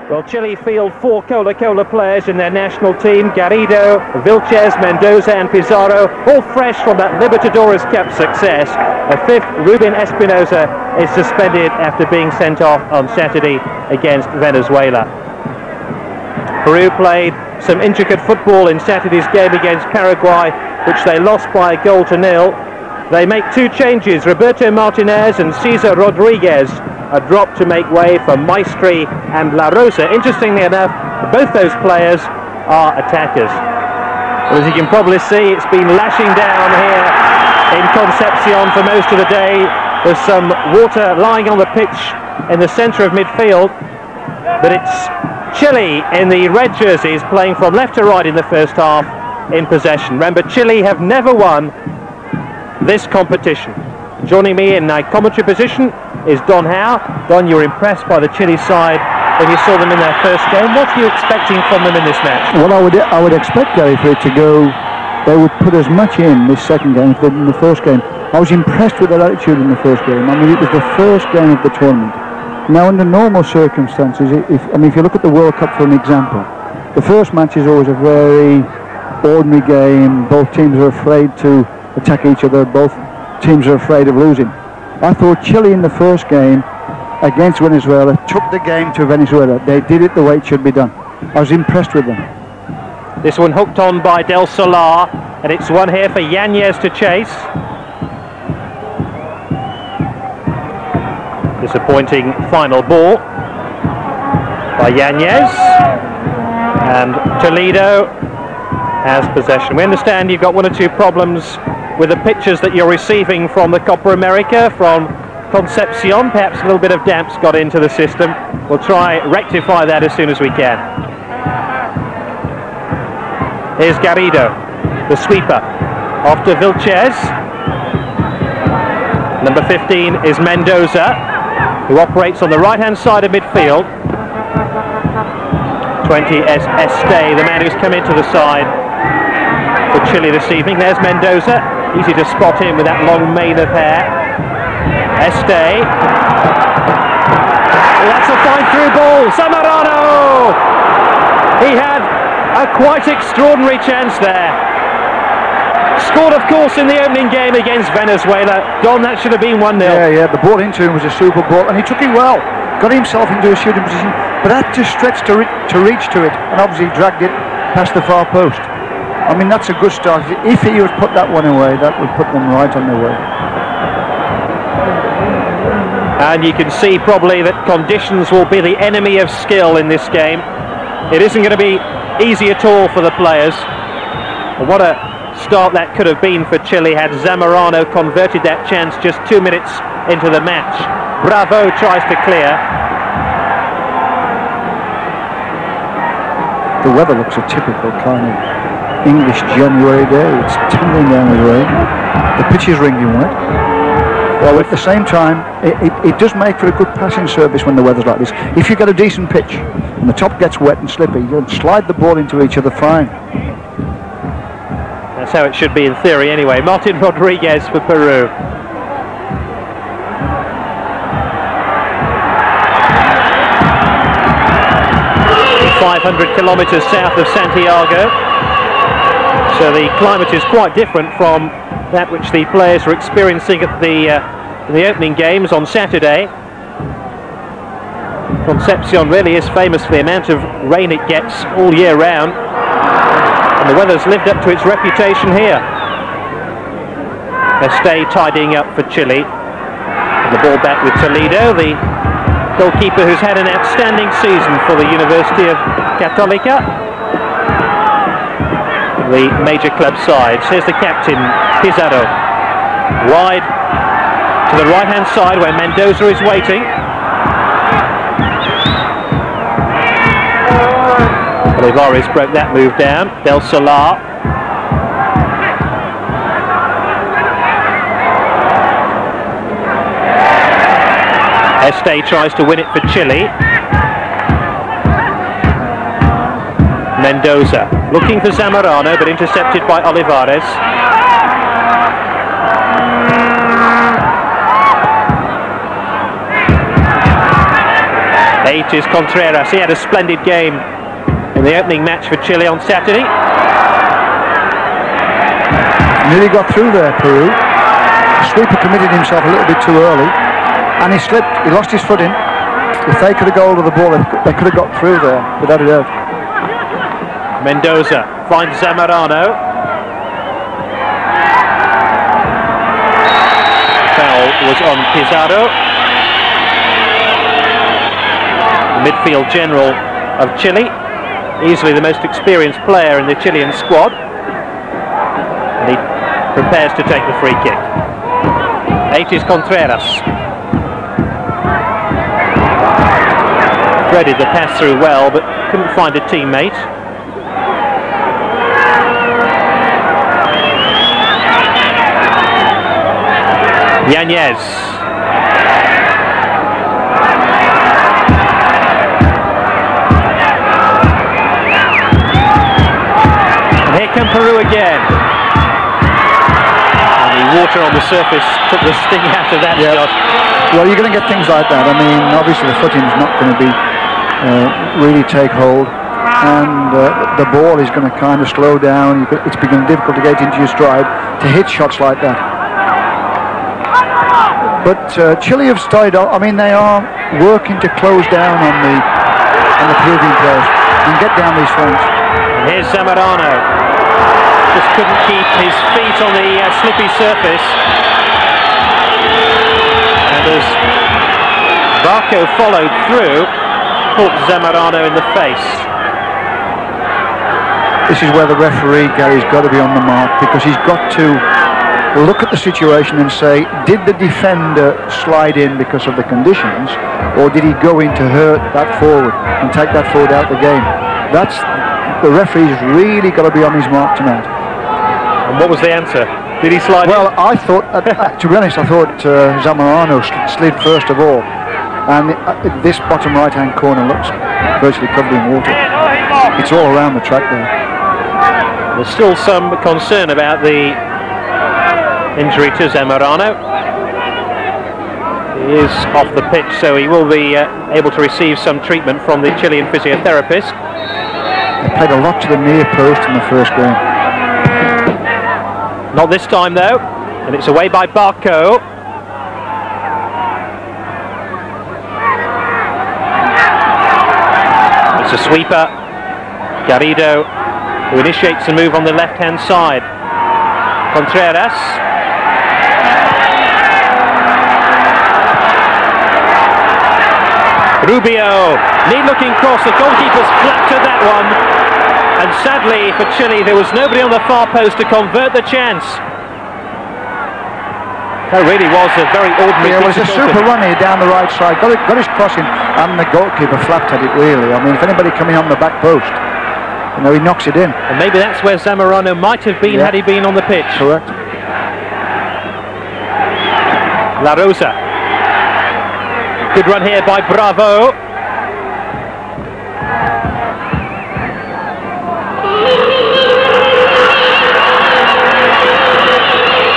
Well, Chile field 4 Coca-Cola players in their national team: Garrido, Vilches, Mendoza and Pizarro, all fresh from that Libertadores Cup success. A fifth, Ruben Espinosa, is suspended after being sent off on Saturday against Venezuela. Peru played some intricate football in Saturday's game against Paraguay, which they lost by a goal to nil. They make 2 changes. Roberto Martinez and Cesar Rodriguez are dropped to make way for Maestri and La Rosa. Interestingly enough, both those players are attackers. Well, as you can probably see, it's been lashing down here in Concepcion for most of the day. There's some water lying on the pitch in the centre of midfield, but it's Chile in the red jerseys playing from left to right in the first half in possession. Remember, Chile have never won this competition. Joining me in commentary position is Don Howe. Don, you were impressed by the Chile side when you saw them in their first game. What are you expecting from them in this match? Well, I would expect, Gary, for it to go, they would put as much in this second game as they did in the first game. I was impressed with their attitude in the first game. I mean, it was the first game of the tournament. Now, under normal circumstances, if you look at the World Cup for an example, the first match is always a very ordinary game. Both teams are afraid to attack each other. Both teams are afraid of losing. I thought Chile in the first game against Venezuela took the game to Venezuela. They did it the way it should be done. I was impressed with them. This one hooked on by Del Solar, and it's one here for Yanez to chase. Disappointing final ball by Yanez, and Toledo has possession. We understand you've got 1 or 2 problems with the pictures that you're receiving from the Copa America, from Concepcion. Perhaps a little bit of damp's got into the system. We'll try rectify that as soon as we can. Here's Garrido, the sweeper, off to Vilches. Number 15 is Mendoza, who operates on the right-hand side of midfield. 20 is Este, the man who's come into the side for Chile this evening. There's Mendoza. Easy to spot him with that long mane of hair. Este. Oh, that's a fine through ball. Zamorano! He had a quite extraordinary chance there. Scored, of course, in the opening game against Venezuela. Don, that should have been 1-0. Yeah, the ball into him was a super ball, and he took it well. Got himself into a shooting position, but had to stretch to reach to it, and obviously dragged it past the far post. I mean, that's a good start. If he would put that one away, that would put them right on their way. And you can see probably that conditions will be the enemy of skill in this game. It isn't going to be easy at all for the players. But what a start that could have been for Chile had Zamorano converted that chance just 2 minutes into the match. Bravo tries to clear. The weather looks a typical kind of English January day. It's tumbling down with rain. The pitch is wringing wet. Well, at the same time, it does make for a good passing service when the weather's like this. If you get a decent pitch and the top gets wet and slippy, you'll slide the ball into each other fine. That's how it should be in theory anyway. Martin Rodriguez for Peru. .500 kilometers south of Santiago. So the climate is quite different from that which the players were experiencing at the opening games on Saturday. Concepcion really is famous for the amount of rain it gets all year round, and the weather's lived up to its reputation here. Este tidying up for Chile. And the ball back with Toledo, the goalkeeper who's had an outstanding season for the University of Católica, the major club sides. Here's the captain, Pizarro. Wide to the right-hand side where Mendoza is waiting. Olivares broke that move down. Del Solar. Este tries to win it for Chile. Mendoza looking for Zamorano, but intercepted by Olivares. Eight is Contreras. He had a splendid game in the opening match for Chile on Saturday. Nearly got through there, Peru. The sweeper committed himself a little bit too early, and he slipped. He lost his footing. If they could have got hold of the ball, they could have got through there without a doubt. Mendoza finds Zamorano. Foul was on Pizarro. The midfield general of Chile, easily the most experienced player in the Chilean squad. And he prepares to take the free kick. Eight is Contreras. Threaded the pass through well, but couldn't find a teammate. Yanez. And here come Peru again. And the water on the surface took the sting out of that shot. Well, you're going to get things like that. I mean, obviously the footing's not going to be really take hold, and the ball is going to kind of slow down. It's becoming difficult to get into your stride to hit shots like that. But Chile have started out. I mean, they are working to close down on the Peruvian players and get down these flanks. Here's Zamorano. Just couldn't keep his feet on the slippy surface. And as Barco followed through, caught Zamorano in the face. This is where the referee, Gary's got to be on the mark, because he's got to look at the situation and say, did the defender slide in because of the conditions, or did he go in to hurt that forward and take that forward out of the game? That's the referee's really got to be on his mark tonight. And what was the answer? Did he slide in? Well, I thought, to be honest, I thought Zamorano slid first of all, and this bottom right-hand corner looks virtually covered in water. It's all around the track there. There's still some concern about the injury to Zamorano. He is off the pitch, so he will be able to receive some treatment from the Chilean physiotherapist. They played a lot to the near post in the first game. Not this time though, and it's away by Barco. It's a sweeper. Garrido, who initiates the move on the left-hand side. Contreras. Rubio, neat-looking cross, the goalkeeper's flapped at that one, and sadly for Chile there was nobody on the far post to convert the chance. That really was a very ordinary. Yeah, it was a super run here down the right side, got his crossing, and the goalkeeper flapped at it really. I mean, if anybody coming on the back post, you know, he knocks it in. And maybe that's where Zamorano might have been had he been on the pitch. Correct. La Rosa. Good run here by Bravo.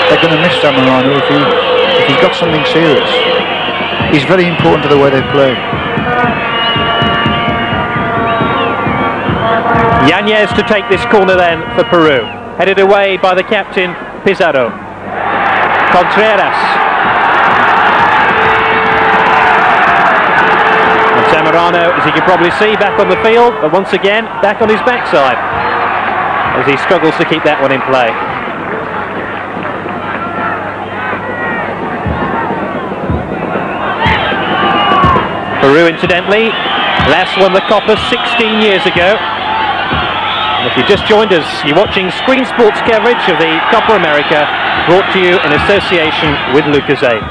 They're going to miss Zamorano if he's got something serious. He's very important to the way they play. Yanez to take this corner then for Peru. Headed away by the captain, Pizarro. Contreras. Zamorano, as you can probably see, back on the field, but once again back on his backside as he struggles to keep that one in play. Peru, incidentally, last won the Copa 16 years ago. And if you just joined us, you're watching Screen Sports coverage of the Copa America, brought to you in association with Lucozade.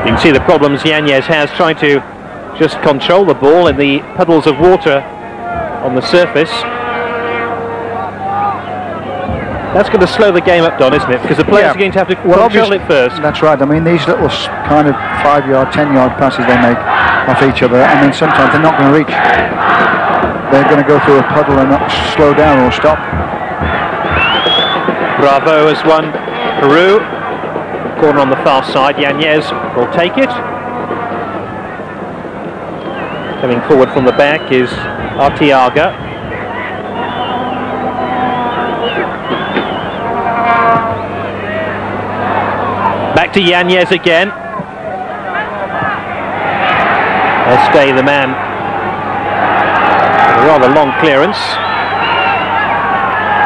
You can see the problems Yanez has trying to just control the ball in the puddles of water on the surface. That's going to slow the game up, Don, isn't it? Because the players are going to have to control it first. That's right. I mean, these little kind of 5-yard, 10-yard passes they make off each other, I mean, sometimes they're not going to reach. They're going to go through a puddle and not slow down or stop. Bravo has won. Peru corner on the far side. Yanez will take it. Coming forward from the back is Arteaga. Back to Yanez again. Estee, the man. A rather long clearance.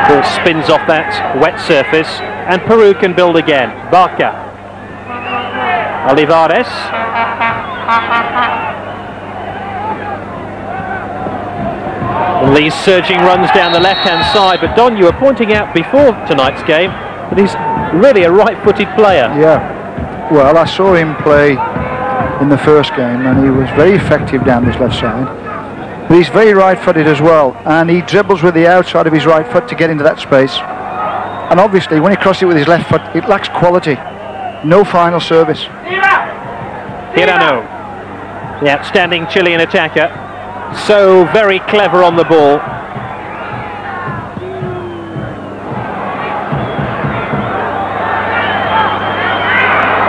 Ball spins off that wet surface, and Peru can build again. Barca. Olivares. And these surging runs down the left-hand side. But Don, you were pointing out before tonight's game that he's really a right-footed player. Yeah. Well, I saw him play in the first game, and he was very effective down this left side. But he's very right-footed as well, and he dribbles with the outside of his right foot to get into that space. And obviously, when he crosses it with his left foot, it lacks quality. No final service. Hirano, the outstanding Chilean attacker, so very clever on the ball.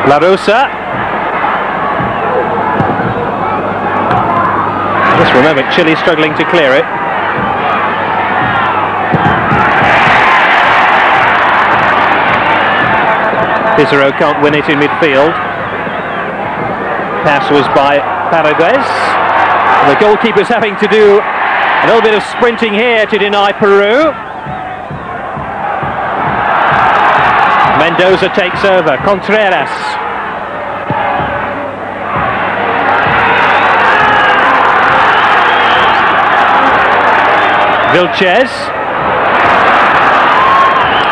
La Rosa. Just for a moment, Chile struggling to clear it. Pizarro can't win it in midfield. Pass was by Paragues. And the goalkeeper's having to do a little bit of sprinting here to deny Peru. Mendoza takes over. Contreras. Vilches.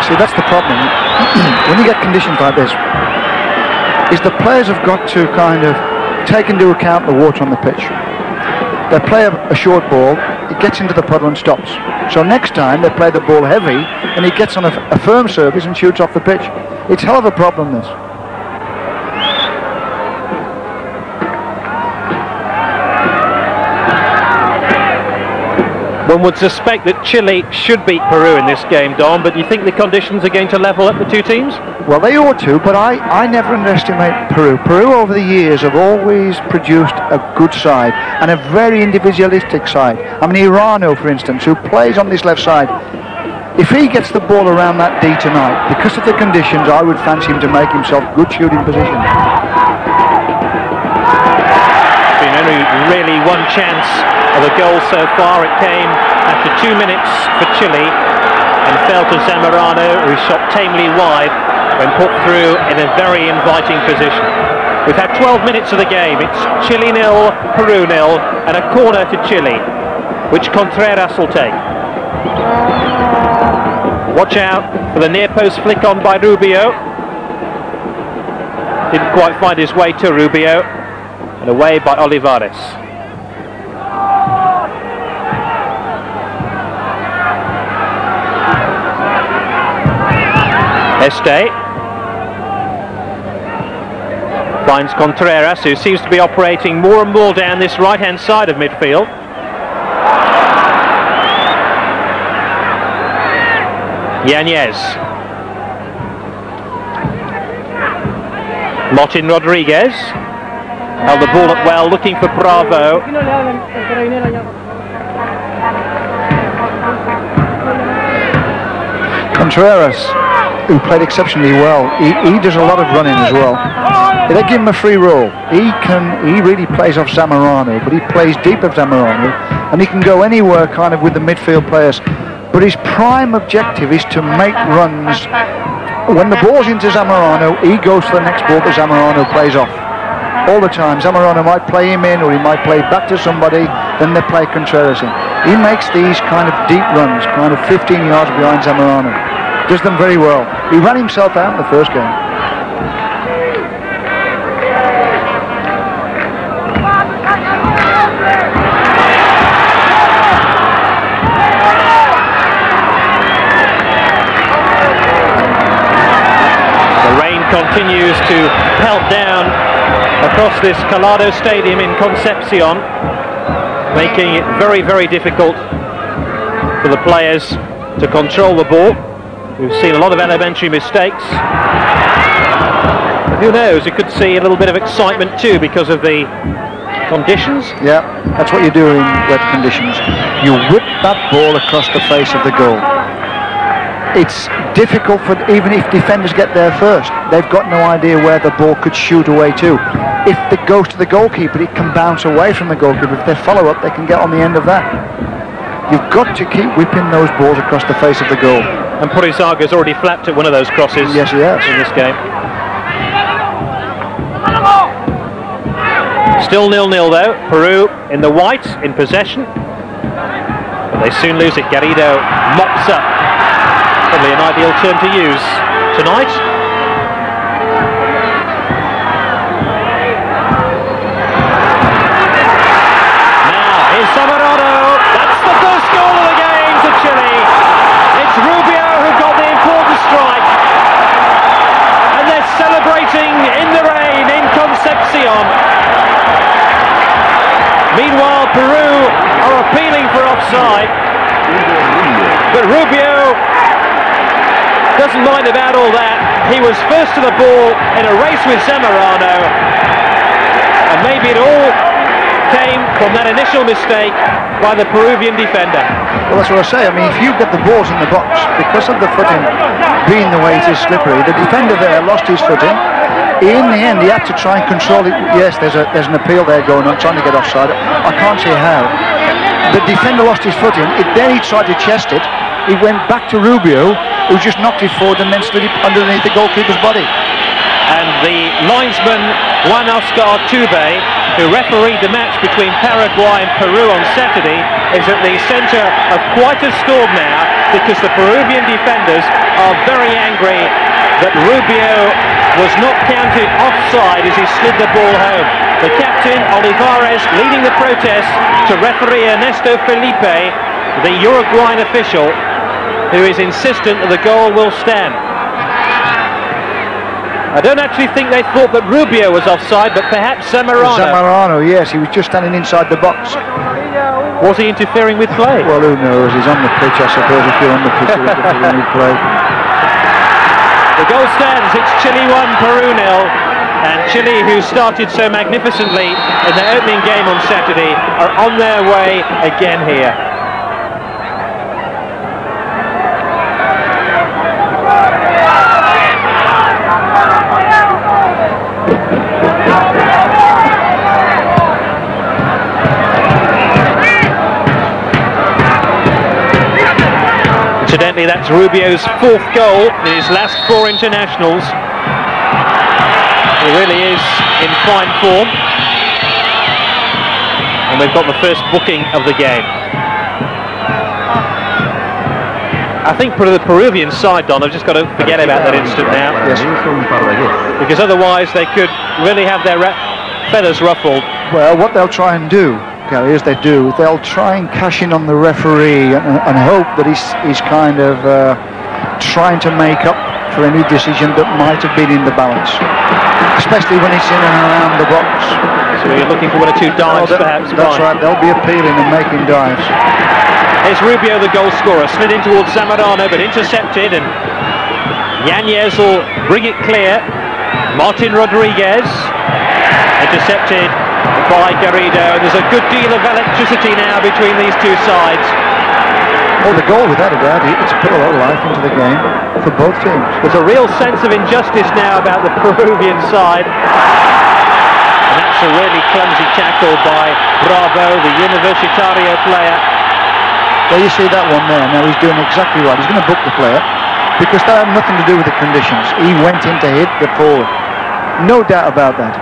See, that's the problem. When you get conditions like this, is the players have got to kind of take into account the water on the pitch. They play a short ball, it gets into the puddle and stops. So next time they play the ball heavy and he gets on a firm surface and shoots off the pitch. It's hell of a problem, this. One would suspect that Chile should beat Peru in this game, Don, but do you think the conditions are going to level up the two teams? Well, they ought to, but I never underestimate Peru. Peru over the years have always produced a good side and a very individualistic side. I mean, Hirano, for instance, who plays on this left side, if he gets the ball around that D tonight, because of the conditions, I would fancy him to make himself good shooting position. Been only really one chance of a goal so far. It came after 2 minutes for Chile and fell to Zamorano, who shot tamely wide when put through in a very inviting position. We've had 12 minutes of the game. It's Chile 0, Peru 0, and a corner to Chile, which Contreras will take. Watch out for the near post flick on by Rubio. Didn't quite find his way to Rubio, and away by Olivares. Estee finds Contreras, who seems to be operating more and more down this right-hand side of midfield. Yanez. Martin Rodriguez held the ball up well, looking for Bravo. Contreras, who played exceptionally well, he does a lot of running as well. They give him a free roll. He really plays off Zamorano, but he plays deep of Zamorano, and he can go anywhere kind of with the midfield players. But his prime objective is to make runs. When the ball's into Zamorano, he goes to the next ball that Zamorano plays off. All the time. Zamorano might play him in, or he might play back to somebody, then they play Contreras in. He makes these kind of deep runs, kind of 15 yards behind Zamorano. Does them very well. He ran himself out in the first game. Continues to pelt down across this Calado Stadium in Concepcion, making it very, very difficult for the players to control the ball. We've seen a lot of elementary mistakes. who knows, you could see a little bit of excitement too because of the conditions. Yeah, that's what you do in wet conditions. You whip that ball across the face of the goal. It's difficult for, even if defenders get there first, they've got no idea where the ball could shoot away to. If it goes to the goalkeeper, it can bounce away from the goalkeeper. If they follow up, they can get on the end of that. You've got to keep whipping those balls across the face of the goal. And Purizaga's already flapped at one of those crosses. Yes, he has. In this game. Still 0-0 though. Peru in the white, in possession. But they soon lose it. Garrido mops up. Probably an ideal term to use tonight. Now, here's Zamorano. That's the first goal of the game for Chile. It's Rubio who got the important strike. And they're celebrating in the rain in Concepcion. Meanwhile, Peru are appealing for offside. But Rubio doesn't mind about all that. He was first to the ball in a race with Zamorano. And maybe it all came from that initial mistake by the Peruvian defender. Well, that's what I say. I mean, if you get the balls in the box, because of the footing being the way it is slippery, the defender there lost his footing. In the end, he had to try and control it. Yes, there's an appeal there going on, trying to get offside. I can't see how. The defender lost his footing. Then he tried to chest it. He went back to Rubio, who just knocked it forward and then slid it underneath the goalkeeper's body. And the linesman, Juan Oscar Artube, who refereed the match between Paraguay and Peru on Saturday, is at the centre of quite a storm now because the Peruvian defenders are very angry that Rubio was not counted offside as he slid the ball home. The captain, Olivares, leading the protest to referee Ernesto Felipe, the Uruguayan official, who is insistent that the goal will stand. I don't actually think they thought that Rubio was offside, but perhaps Zamorano. Zamorano, yes, he was just standing inside the box. Was he interfering with play? Well, who knows? He's on the pitch, I suppose. If you're on the pitch, he's interfering with play. The goal stands. It's Chile 1, Peru 0. And Chile, who started so magnificently in their opening game on Saturday, are on their way again here. Incidentally, that's Rubio's 4th goal in his last 4 internationals. He really is in fine form. And we've got the first booking of the game. I think for the Peruvian side, Don, I've just got to forget about that instant now. Yes. Because otherwise they could really have their feathers ruffled. Well, what they'll try and do, Gary, as they do, they'll try and cash in on the referee and hope that he's kind of trying to make up for any decision that might have been in the balance, especially when it's in and around the box. So you're looking for 1 or 2 dives, perhaps? That's right, they'll be appealing and making dives. Here's Rubio, the goal scorer, slid in towards Zamorano, but intercepted, and Yanez will bring it clear. Martin Rodriguez, intercepted by Garrido, and there's a good deal of electricity now between these two sides. Well, the goal, without a doubt, it's put a lot of life into the game for both teams. There's a real sense of injustice now about the Peruvian side. And that's a really clumsy tackle by Bravo, the Universitario player. Well, you see that one there. Now he's doing exactly right. He's going to book the player because that had nothing to do with the conditions. He went in to hit the forward. No doubt about that.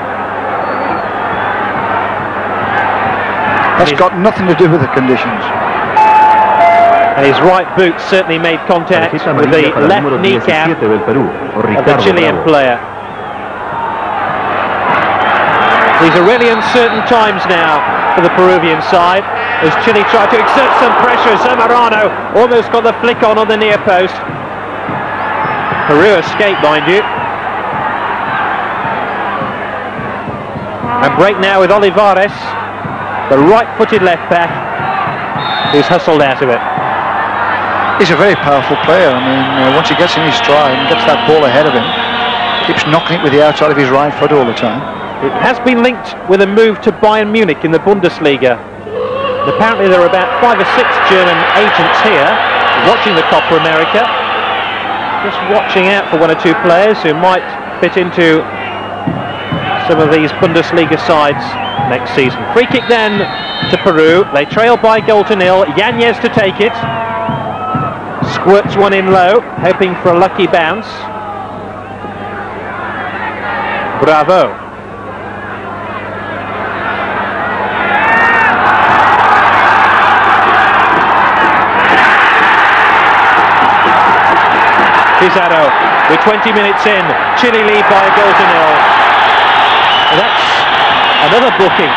That's got nothing to do with the conditions. And his right boot certainly made contact with the left kneecap of the Chilean player. These are really uncertain times now for the Peruvian side as Chile try to exert some pressure. Zamorano almost got the flick on the near post. Peru escaped, mind you. And break now with Olivares, the right-footed left back, who's hustled out of it. He's a very powerful player. I mean, once he gets in his stride and gets that ball ahead of him, Keeps knocking it with the outside of his right foot all the time. It has been linked with a move to Bayern Munich in the Bundesliga. And apparently there are about 5 or 6 German agents here watching the Copa America, just watching out for 1 or 2 players who might fit into some of these Bundesliga sides next season. Free kick then to Peru. They trail by 1-0. Yanez to take it. Squirts one in low, hoping for a lucky bounce. Bravo. Pizarro with 20 minutes in. Chile lead by 1-0. That's another booking.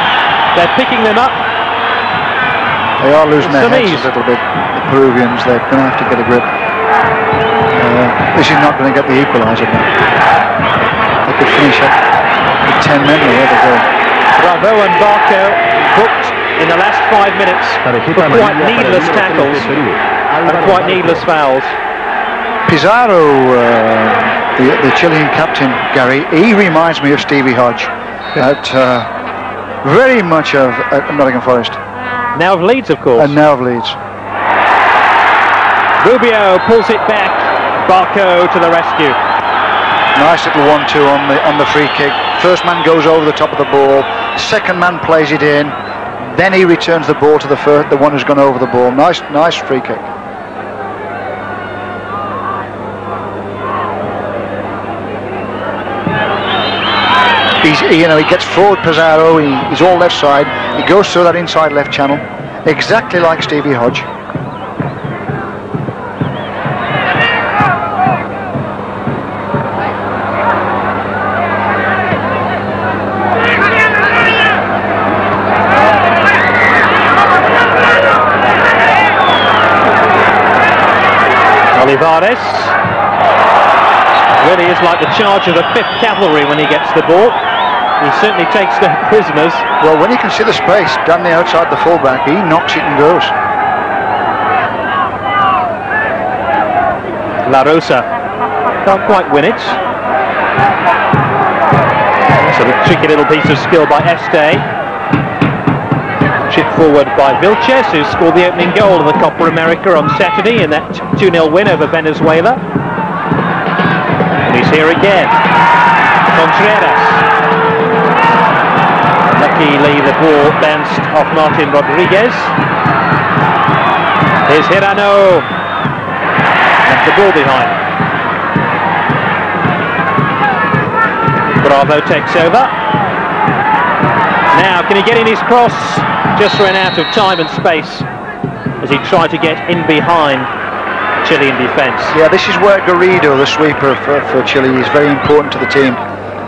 They're picking them up. They are losing their heads a little bit, the Peruvians. They're going to have to get a grip. This is not going to get the equaliser. They could finish up with 10 men there to go. Bravo and Barco booked in the last 5 minutes for quite needless tackles and quite needless fouls. Pizarro, the Chilean captain, Gary, he reminds me of Stevie Hodge. Very much of Nottingham Forest. Now of Leeds, of course. And now of Leeds. Rubio pulls it back. Barco to the rescue. Nice little 1-2 on the free kick. First man goes over the top of the ball. Second man plays it in. Then he returns the ball to the one who's gone over the ball. Nice free kick. He gets forward, Pizarro. He's all left side. He goes through that inside left channel, exactly like Stevie Hodge. Olivares really is like the charge of the 5th Cavalry when he gets the ball. He certainly takes the prisoners. Well, when he can see the space down the outside the fullback, he knocks it and goes. La Rosa can't quite win it. So a tricky little piece of skill by Este. Chip forward by Vilches, who scored the opening goal of the Copa America on Saturday in that 2-0 win over Venezuela. And he's here again. Contreras. Luckily the ball bounced off Martin Rodriguez. Here's Hirano. Left the ball behind. Bravo takes over. Now can he get in his cross? Just ran out of time and space as he tried to get in behind Chilean defence. Yeah, this is where Garrido, the sweeper for Chile, is very important to the team.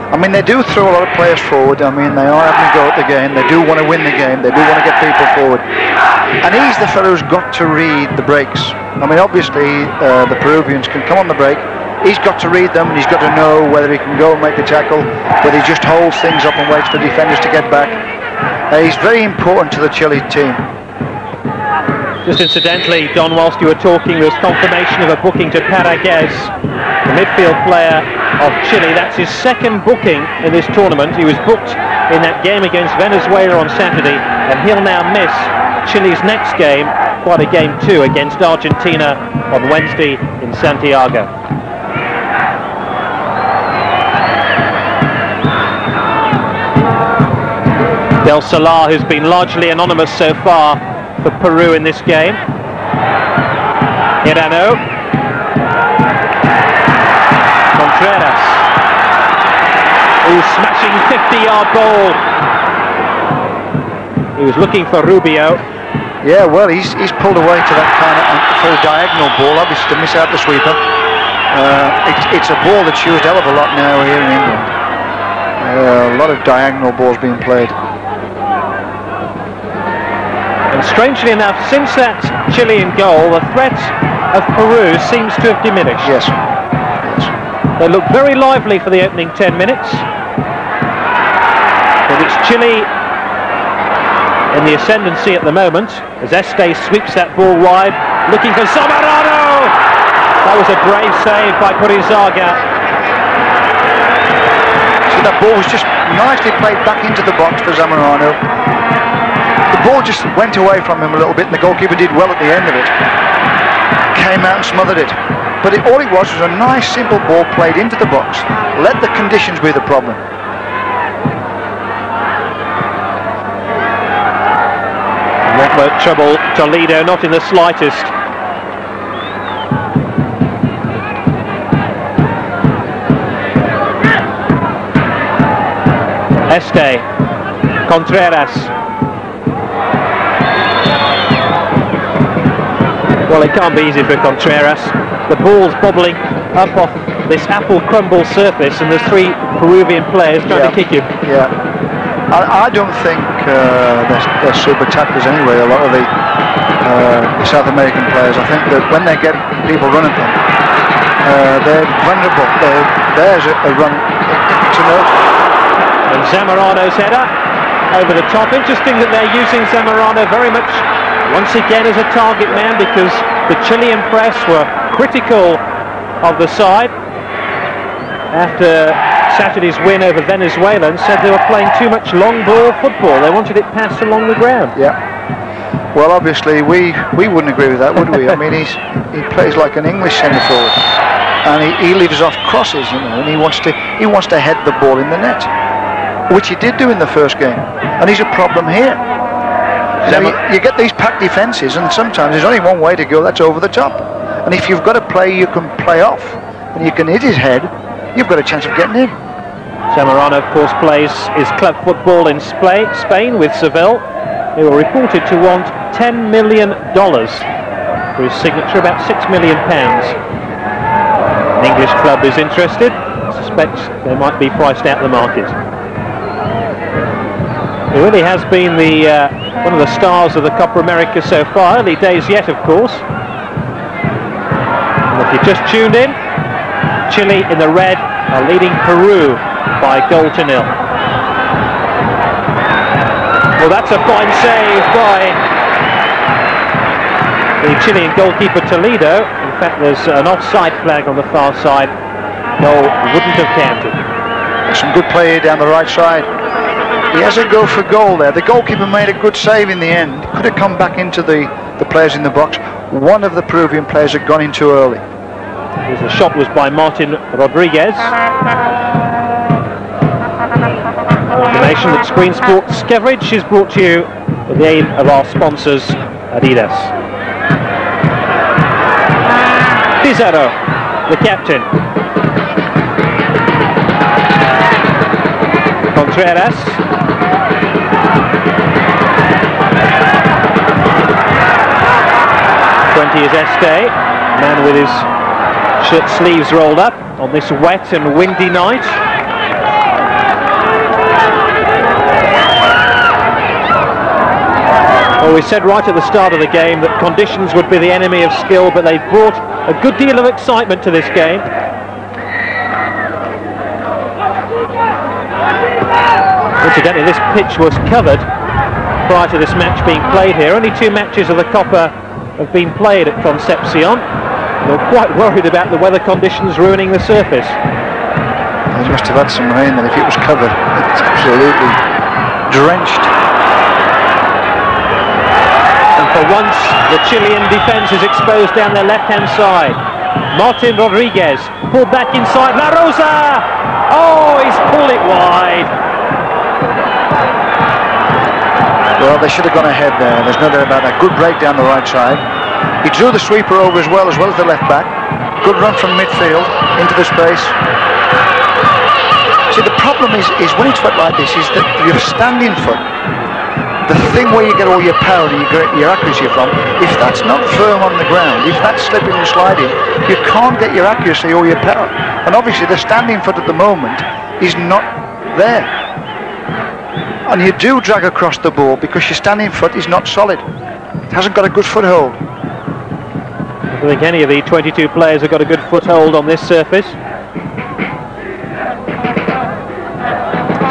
I mean, they do throw a lot of players forward. I mean, they are having a go at the game. They do want to win the game. They do want to get people forward. And he's the fellow who's got to read the breaks. I mean, obviously, the Peruvians can come on the break. He's got to read them, and he's got to know whether he can go and make the tackle, whether he just holds things up and waits for defenders to get back. He's very important to the Chile team. Just incidentally, Don, whilst you were talking, there was confirmation of a booking to Paraguez, the midfield player of Chile. That's his 2nd booking in this tournament. He was booked in that game against Venezuela on Saturday, and he'll now miss Chile's next game, quite a game too, against Argentina on Wednesday in Santiago. Del Solar, who's been largely anonymous so far for Peru in this game. Hirano. Contreras. Who's smashing 50-yard ball. He was looking for Rubio. Yeah, well, he's pulled away to that kind of full diagonal ball, obviously to miss out the sweeper. It's a ball that's used a hell of a lot now here in England. A lot of diagonal balls being played. And strangely enough, since that Chilean goal, the threat of Peru seems to have diminished. Yes. They look very lively for the opening 10 minutes. But it's Chile in the ascendancy at the moment, as Este sweeps that ball wide, looking for Zamorano! That was a brave save by Purizaga. So that ball was just nicely played back into the box for Zamorano. The ball just went away from him a little bit, and the goalkeeper did well at the end of it. Came out and smothered it. But all it was a nice simple ball played into the box. Let the conditions be the problem. Won't trouble Toledo, not in the slightest. Este, Contreras. Well, it can't be easy for Contreras. The ball's bobbling up off this apple crumble surface, and there's 3 Peruvian players trying to kick him. Yeah, I don't think they're super tacklers anyway, a lot of the South American players. I think that when they get people running them, they're vulnerable. There's a run to note. And Zamorano's header over the top. Interesting that they're using Zamorano very much once again as a target man, because the Chilean press were critical of the side after Saturday's win over Venezuela and said they were playing too much long ball football. They wanted it passed along the ground. Yeah. Well, obviously we wouldn't agree with that, would we? I mean, he plays like an English centre forward, and he lives off crosses, you know, and he wants to head the ball in the net, which he did do in the first game, and he's a problem here. You get these packed defences, and sometimes there's only one way to go, that's over the top. And if you've got a player you can play off, and you can hit his head, you've got a chance of getting in. Zamorano, of course, plays his club football in Spain with Seville. They were reported to want $10 million for his signature, about £6 million. An English club is interested. I suspect they might be priced out of the market. He really has been one of the stars of the Copa America so far. Early days yet, of course. And if you just tuned in, Chile in the red are leading Peru by 1-0. Well, that's a fine save by the Chilean goalkeeper Toledo. In fact, there's an offside flag on the far side. Goal wouldn't have counted. Some good play down the right side. He has a go for goal there. The goalkeeper made a good save in the end. Could have come back into the players in the box. One of the Peruvian players had gone in too early. The shot was by Martin Rodriguez. Information that Screen Sports coverage is brought to you with the aid of our sponsors, Adidas. Pizarro, the captain. Contreras. Is Este, man with his shirt sleeves rolled up on this wet and windy night. Well, we said right at the start of the game that conditions would be the enemy of skill, but they've brought a good deal of excitement to this game. Incidentally, this pitch was covered prior to this match being played here. Only 2 matches of the Copa have been played at Concepcion. They're quite worried about the weather conditions ruining the surface. They must have had some rain, and if it was covered, it's absolutely drenched. And for once, the Chilean defence is exposed down their left-hand side. Martin Rodriguez pulled back inside. La Rosa! Oh, he's pulled it wide. Well, they should have gone ahead there. There's no doubt about that. Good break down the right side. He drew the sweeper over as well as the left back. Good run from midfield into the space. See, the problem is when it's foot like this is that your standing foot, the thing where you get all your power and you get your accuracy from, if that's not firm on the ground, if that's slipping and sliding, you can't get your accuracy or your power. And obviously the standing foot at the moment is not there. And you do drag across the ball because your standing foot is not solid. It hasn't got a good foothold. I don't think any of the 22 players have got a good foothold on this surface.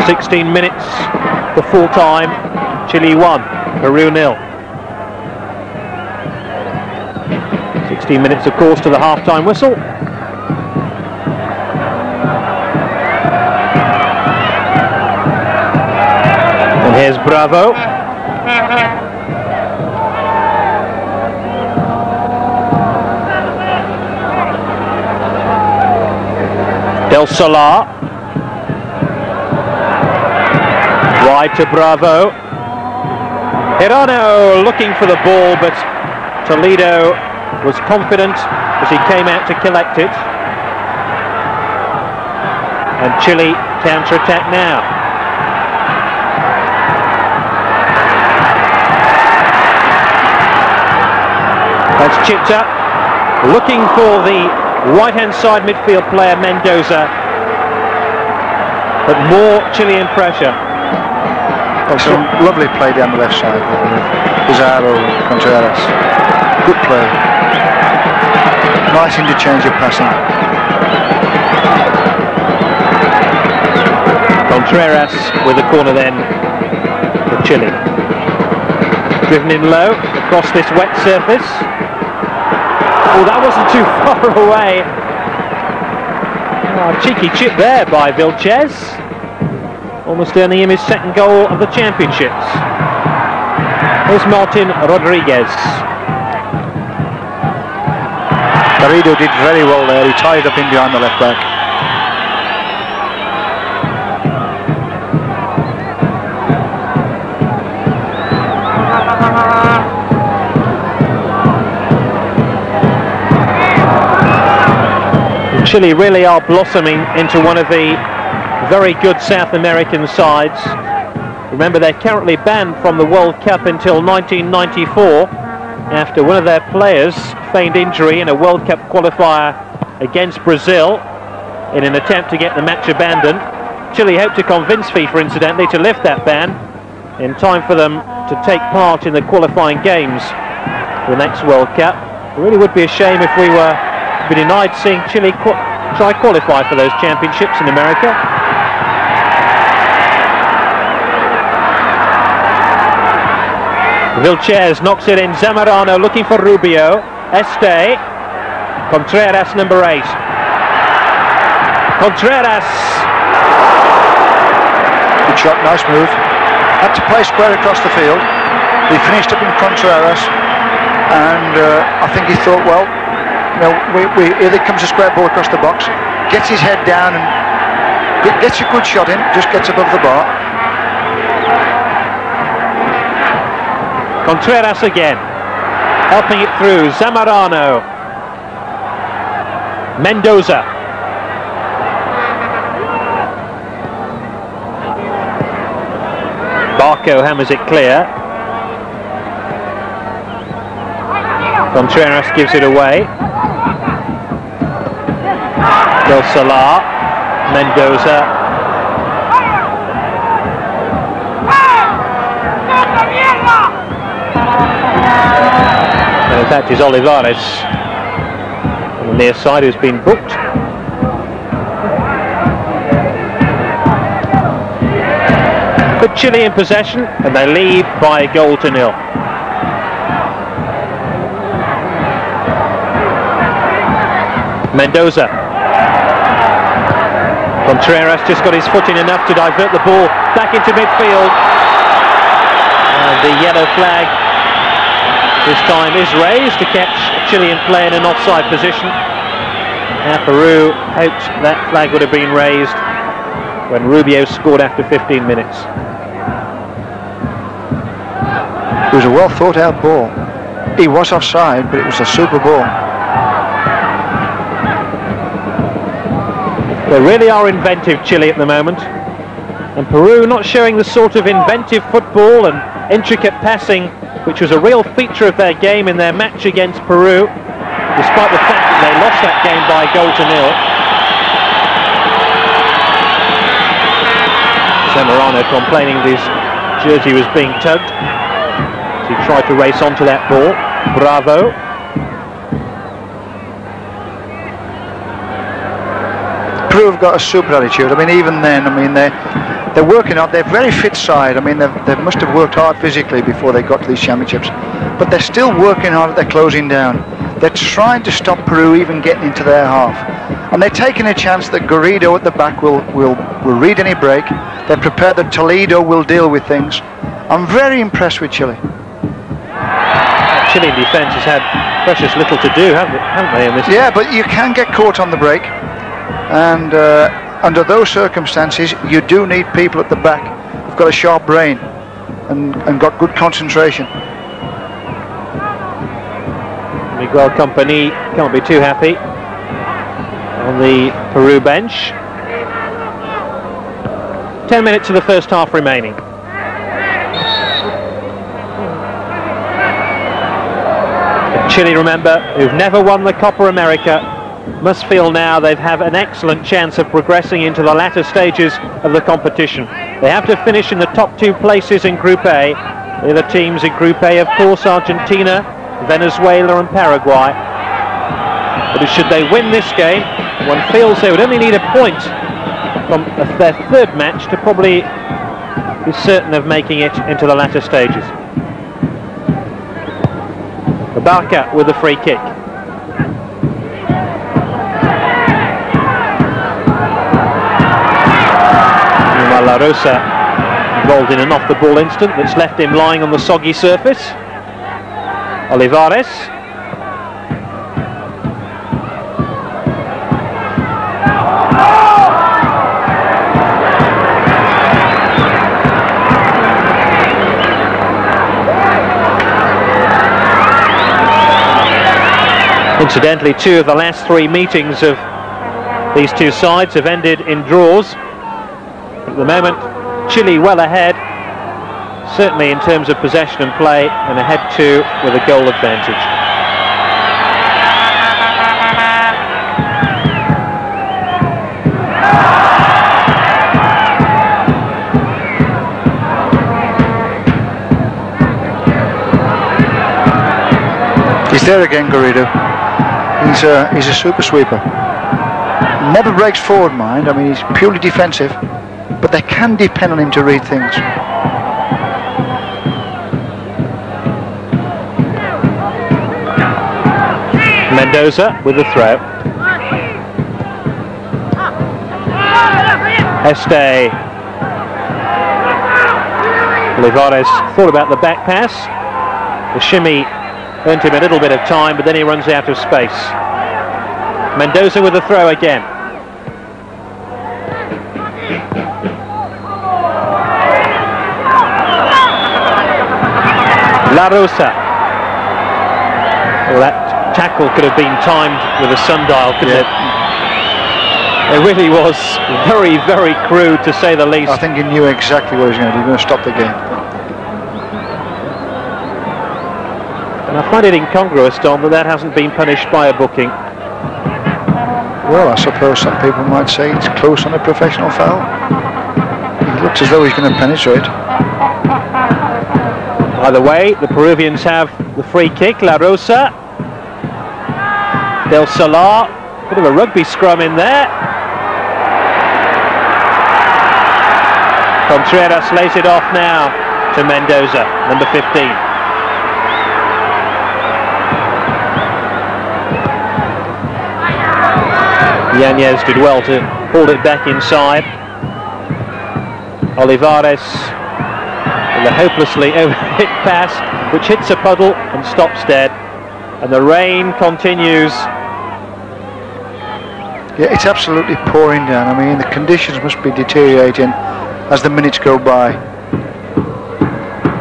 16 minutes for full time. Chile 1, Peru 0. 16 minutes, of course, to the half-time whistle. Here's Bravo. Del Solar. Wide to Bravo. Hirano looking for the ball, but Toledo was confident as he came out to collect it. And Chile counter-attack now. That's chipped up, looking for the right-hand side midfield player Mendoza, but more Chilean pressure. Also, lovely play down the left side there with Pizarro, Contreras. Good play. Nice interchange of passing. Contreras with the corner then for Chile. Driven in low across this wet surface. Oh, that wasn't too far away. Oh, cheeky chip there by Vilches. Almost earning him his second goal of the championships. Here's Martin Rodriguez. Garrido did very well there. He tied up in behind the left back. Chile really are blossoming into one of the very good South American sides. Remember, they're currently banned from the World Cup until 1994 after one of their players feigned injury in a World Cup qualifier against Brazil in an attempt to get the match abandoned. Chile hope to convince FIFA, incidentally, to lift that ban in time for them to take part in the qualifying games for the next World Cup. It really would be a shame if we were to be denied seeing Chile try qualify for those championships in America. Vilches knocks it in. Zamorano looking for Rubio. Este. Contreras, number 8. Contreras. Good shot, nice move. Had to play square across the field. He finished up in Contreras, and I think he thought, well, you know, here comes a square ball across the box. Gets his head down and gets a good shot in. Just gets above the bar. Contreras again, helping it through. Zamorano. Mendoza. Barco hammers it clear. Contreras gives it away. Del Solar. Mendoza. And in fact, it's Olivares on the near side who's been booked. Good Chile in possession, and they lead by a goal to nil. Mendoza. Contreras just got his foot in enough to divert the ball back into midfield. And the yellow flag this time is raised to catch a Chilean player in an offside position. Now Peru hoped that flag would have been raised when Rubio scored after 15 minutes. It was a well thought out ball. He was offside, but it was a super ball. They really are inventive, Chile, at the moment. And Peru not showing the sort of inventive football and intricate passing which was a real feature of their game in their match against Peru, despite the fact that they lost that game by a goal to nil. Zamorano complaining that his jersey was being tugged as he tried to race onto that ball. Bravo. Peru have got a super attitude. I mean, even then, I mean, they're working hard. They're a very fit side. I mean, they must have worked hard physically before they got to these championships. But they're still working hard at their closing down. They're trying to stop Peru even getting into their half. And they're taking a chance that Garrido at the back will read any break. They're prepared that Toledo will deal with things. I'm very impressed with Chile. Chilean defence has had precious little to do, haven't they, in this? Yeah, but you can get caught on the break, and under those circumstances, you do need people at the back who've got a sharp brain and got good concentration. Miguel Company can't be too happy on the Peru bench. 10 minutes of the first half remaining. Chile, remember, who've never won the Copa América, must feel now they have an excellent chance of progressing into the latter stages of the competition. They have to finish in the top 2 places in Group A. The other teams in Group A, of course, Argentina, Venezuela and Paraguay. But should they win this game, one feels they would only need a point from their third match to probably be certain of making it into the latter stages. Barca with the free kick. La Rosa involved in an off-the-ball incident that's left him lying on the soggy surface. Olivares. Incidentally, 2 of the last 3 meetings of these 2 sides have ended in draws. At the moment, Chile well ahead, certainly in terms of possession and play, and ahead too with a goal advantage. He's there again, Garrido. He's a super sweeper. Never breaks forward, mind. I mean, he's purely defensive, but they can depend on him to read things. Mendoza with the throw. Este. Olivares thought about the back pass. The shimmy earned him a little bit of time, but then he runs out of space. Mendoza with the throw again. La Rosa. Well, that tackle could have been timed with a sundial, couldn't it? It really was very, very crude, to say the least. I think he knew exactly what he was going to do. He was going to stop the game. And I find it incongruous, Don, that hasn't been punished by a booking. Well, I suppose some people might say it's close on a professional foul. He looks as though he's going to penetrate. Either way, the Peruvians have the free kick. La Rosa. Del Solar. Bit of a rugby scrum in there. Contreras lays it off now to Mendoza, number 15. Yanez did well to hold it back inside. Olivares with a hopelessly overhit pass which hits a puddle and stops dead. And the rain continues. Yeah, it's absolutely pouring down. I mean, the conditions must be deteriorating as the minutes go by.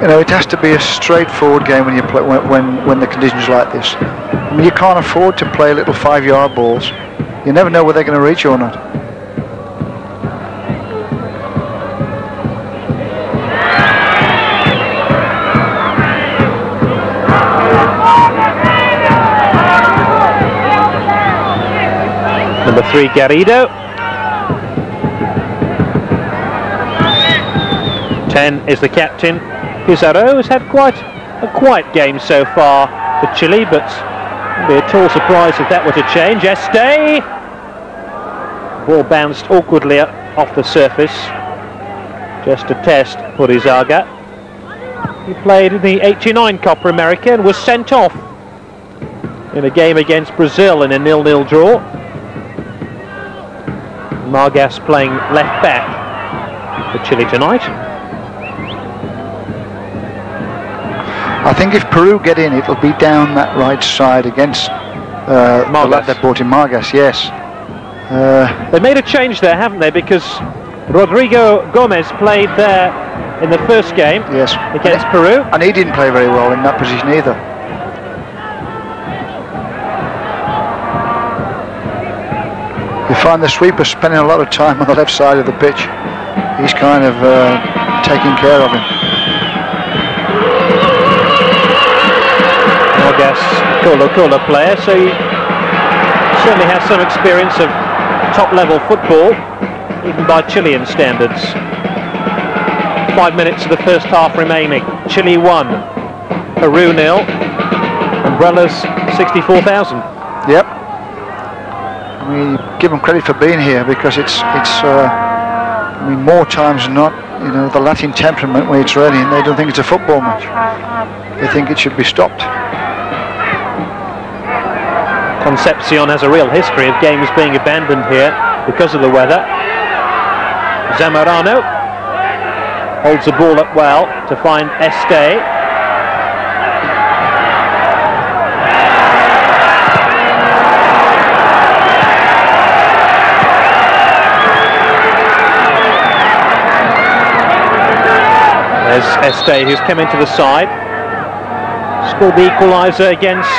You know, it has to be a straightforward game when you play when the conditions are like this. I mean, you can't afford to play little 5-yard balls. You never know whether they're going to reach you or not. Number 3, Garrido. 10 is the captain. Pizarro has had quite a quiet game so far for Chile, but it would be a tall surprise if that were to change. Este. Ball bounced awkwardly off the surface. Just to test Purizaga. He played in the '89 Copa America and was sent off in a game against Brazil in a 0-0 draw. Margas playing left back for Chile tonight. I think if Peru get in, it'll be down that right side against the lad that brought in Margas, yes. They made a change there, haven't they? Because Rodrigo Gomez played there in the first game against Peru. And he didn't play very well in that position either. You find the sweeper spending a lot of time on the left side of the pitch. He's kind of taking care of him. Margas, Colo player, so he certainly has some experience of top-level football, even by Chilean standards. 5 minutes of the first half remaining. Chile 1, Peru 0. Umbrellas 64,000. Yep. I mean, give them credit for being here, because it's I mean, more times than not, you know, the Latin temperament when it's raining, they don't think it's a football match. They think it should be stopped. Concepcion has a real history of games being abandoned here because of the weather. Zamorano holds the ball up well to find Este. There's Este, who's come into the side. Scored the equaliser against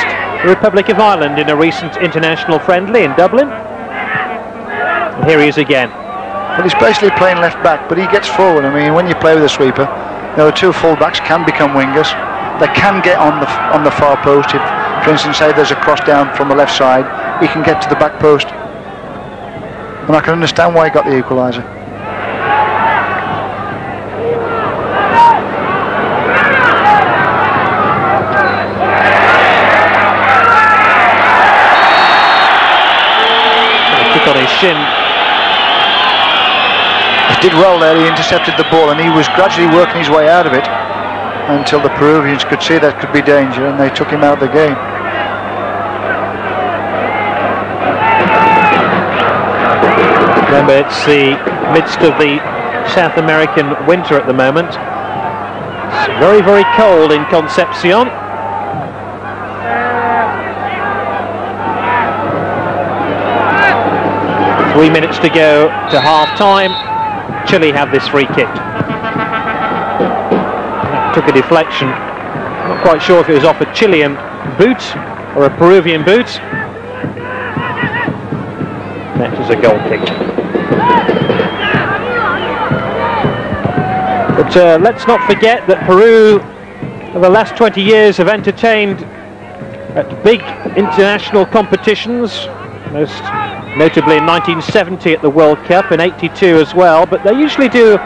the Republic of Ireland in a recent international friendly in Dublin. And here he is again. Well, he's basically playing left back, but he gets forward. I mean, when you play with a sweeper, you know, the two full-backs can become wingers. They can get on the far post. If, for instance, say there's a cross down from the left side, he can get to the back post. And I can understand why he got the equaliser. On his shin. He did well there. He intercepted the ball, and he was gradually working his way out of it until the Peruvians could see that could be danger, and they took him out of the game. Remember, it's the midst of the South American winter at the moment. It's very, very cold in Concepcion. 3 minutes to go to half-time. Chile have this free kick. Took a deflection. Not quite sure if it was off a Chilean boot or a Peruvian boot. That was a goal kick. But let's not forget that Peru, for the last 20 years, have entertained at big international competitions, most notably in 1970 at the World Cup, in 82 as well, but they usually do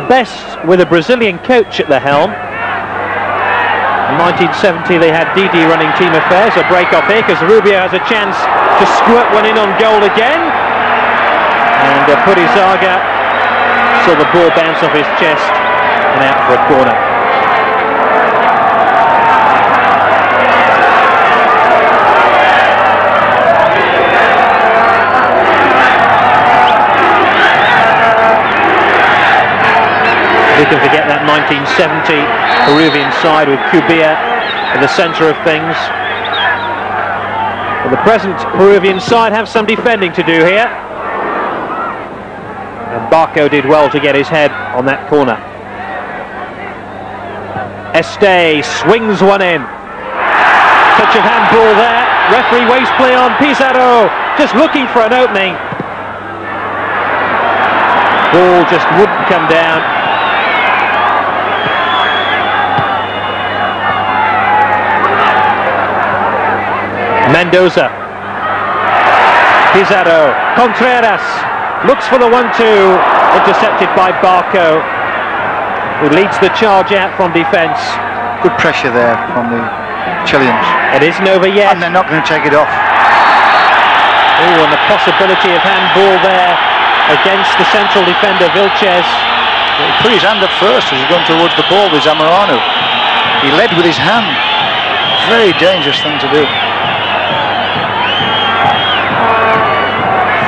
best with a Brazilian coach at the helm. In 1970 they had Didi running team affairs. A break off here because Rubio has a chance to squirt one in on goal again, and Purizaga saw the ball bounce off his chest and out for a corner. We can forget that 1970 Peruvian side with Cubilla at the centre of things. But the present Peruvian side have some defending to do here. And Barco did well to get his head on that corner. Este swings one in. Touch of handball there. Referee waste play on Pizarro, just looking for an opening. Ball just wouldn't come down. Mendoza, Pizarro, Contreras looks for the 1-2, intercepted by Barco, who leads the charge out from defence. Good pressure there from the Chileans. It isn't over yet. And they're not going to take it off. Oh, and the possibility of handball there against the central defender Vilches. He put his hand up first as he's going towards the ball with Zamorano. He led with his hand. Very dangerous thing to do.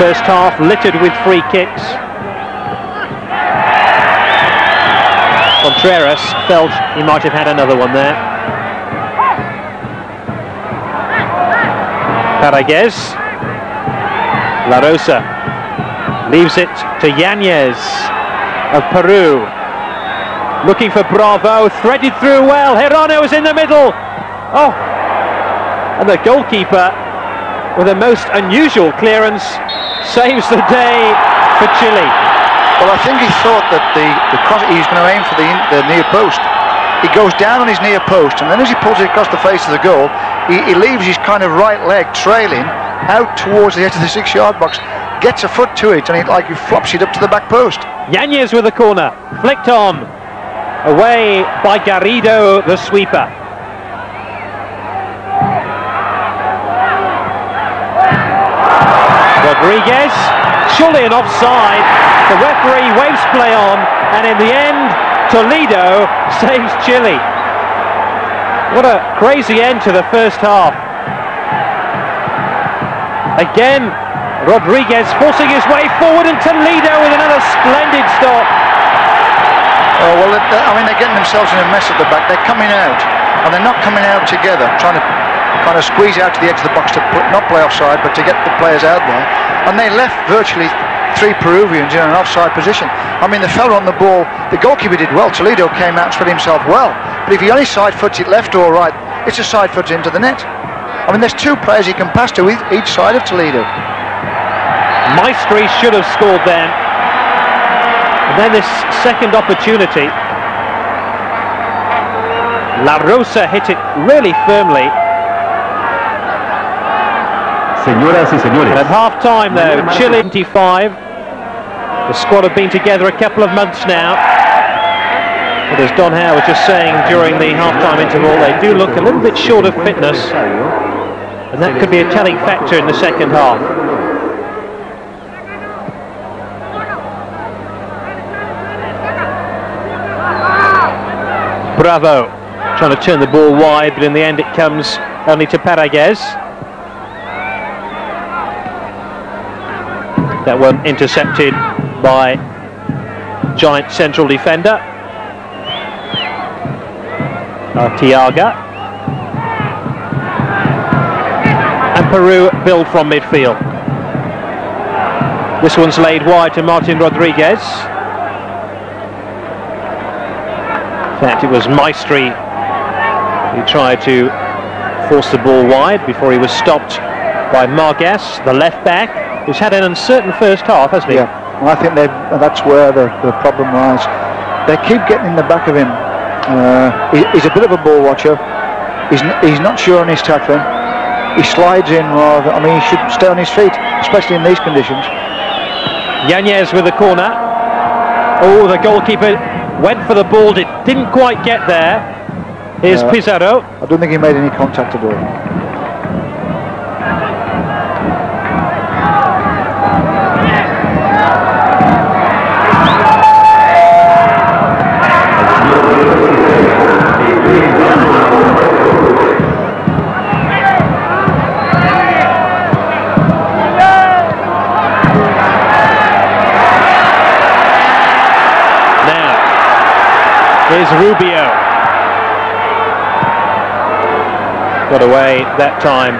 First half littered with free kicks. Contreras felt he might have had another one there. Paraguez. La Rosa leaves it to Yanez of Peru. Looking for Bravo, threaded through well. Hirano is in the middle. Oh, and the goalkeeper, with a most unusual clearance, saves the day for Chile. Well, I think he thought that the cross, he was going to aim for the near post. He goes down on his near post, and then as he pulls it across the face of the goal, he leaves his kind of right leg trailing out towards the edge of the 6-yard box, gets a foot to it, and he flops it up to the back post. Yanez with the corner, flicked on, away by Garrido, the sweeper. Rodriguez, surely an offside. The referee waves play on, and in the end, Toledo saves Chile. What a crazy end to the first half. Again, Rodriguez forcing his way forward, and Toledo with another splendid stop. Oh, well, I mean, they're getting themselves in a mess at the back. They're coming out, and they're not coming out together, trying to kind of squeeze out to the edge of the box to not play offside, but to get the players out there. And they left virtually 3 Peruvians in an offside position. I mean, the fella on the ball, the goalkeeper did well. Toledo came out and spread himself well. But if he only side foots it left or right, it's a side foot into the net. I mean, there's 2 players he can pass to each side of Toledo. Maestri should have scored then. And then this second opportunity. La Rosa hit it really firmly. Señoras y señores. At half-time though, Chile 25. The squad have been together a couple of months now. But as Don Howe was just saying during the half-time interval, they do look a little bit short of fitness. And that could be a telling factor in the second half. Bravo, trying to turn the ball wide, but in the end it comes only to Paraguez. That one intercepted by giant central defender Arteaga. And Peru build from midfield. This one's laid wide to Martin Rodriguez. In fact, it was Maestri who tried to force the ball wide before he was stopped by Margas, the left back, who's had an uncertain first half, hasn't he? Yeah, well, I think that's where the problem lies. They keep getting in the back of him. He's a bit of a ball watcher. He's not sure on his tackling. He slides in rather. I mean, he should stay on his feet, especially in these conditions. Yanez with the corner. Oh, the goalkeeper went for the ball, didn't quite get there. Here's Pizarro. I don't think he made any contact at all. Here's Rubio. Got away that time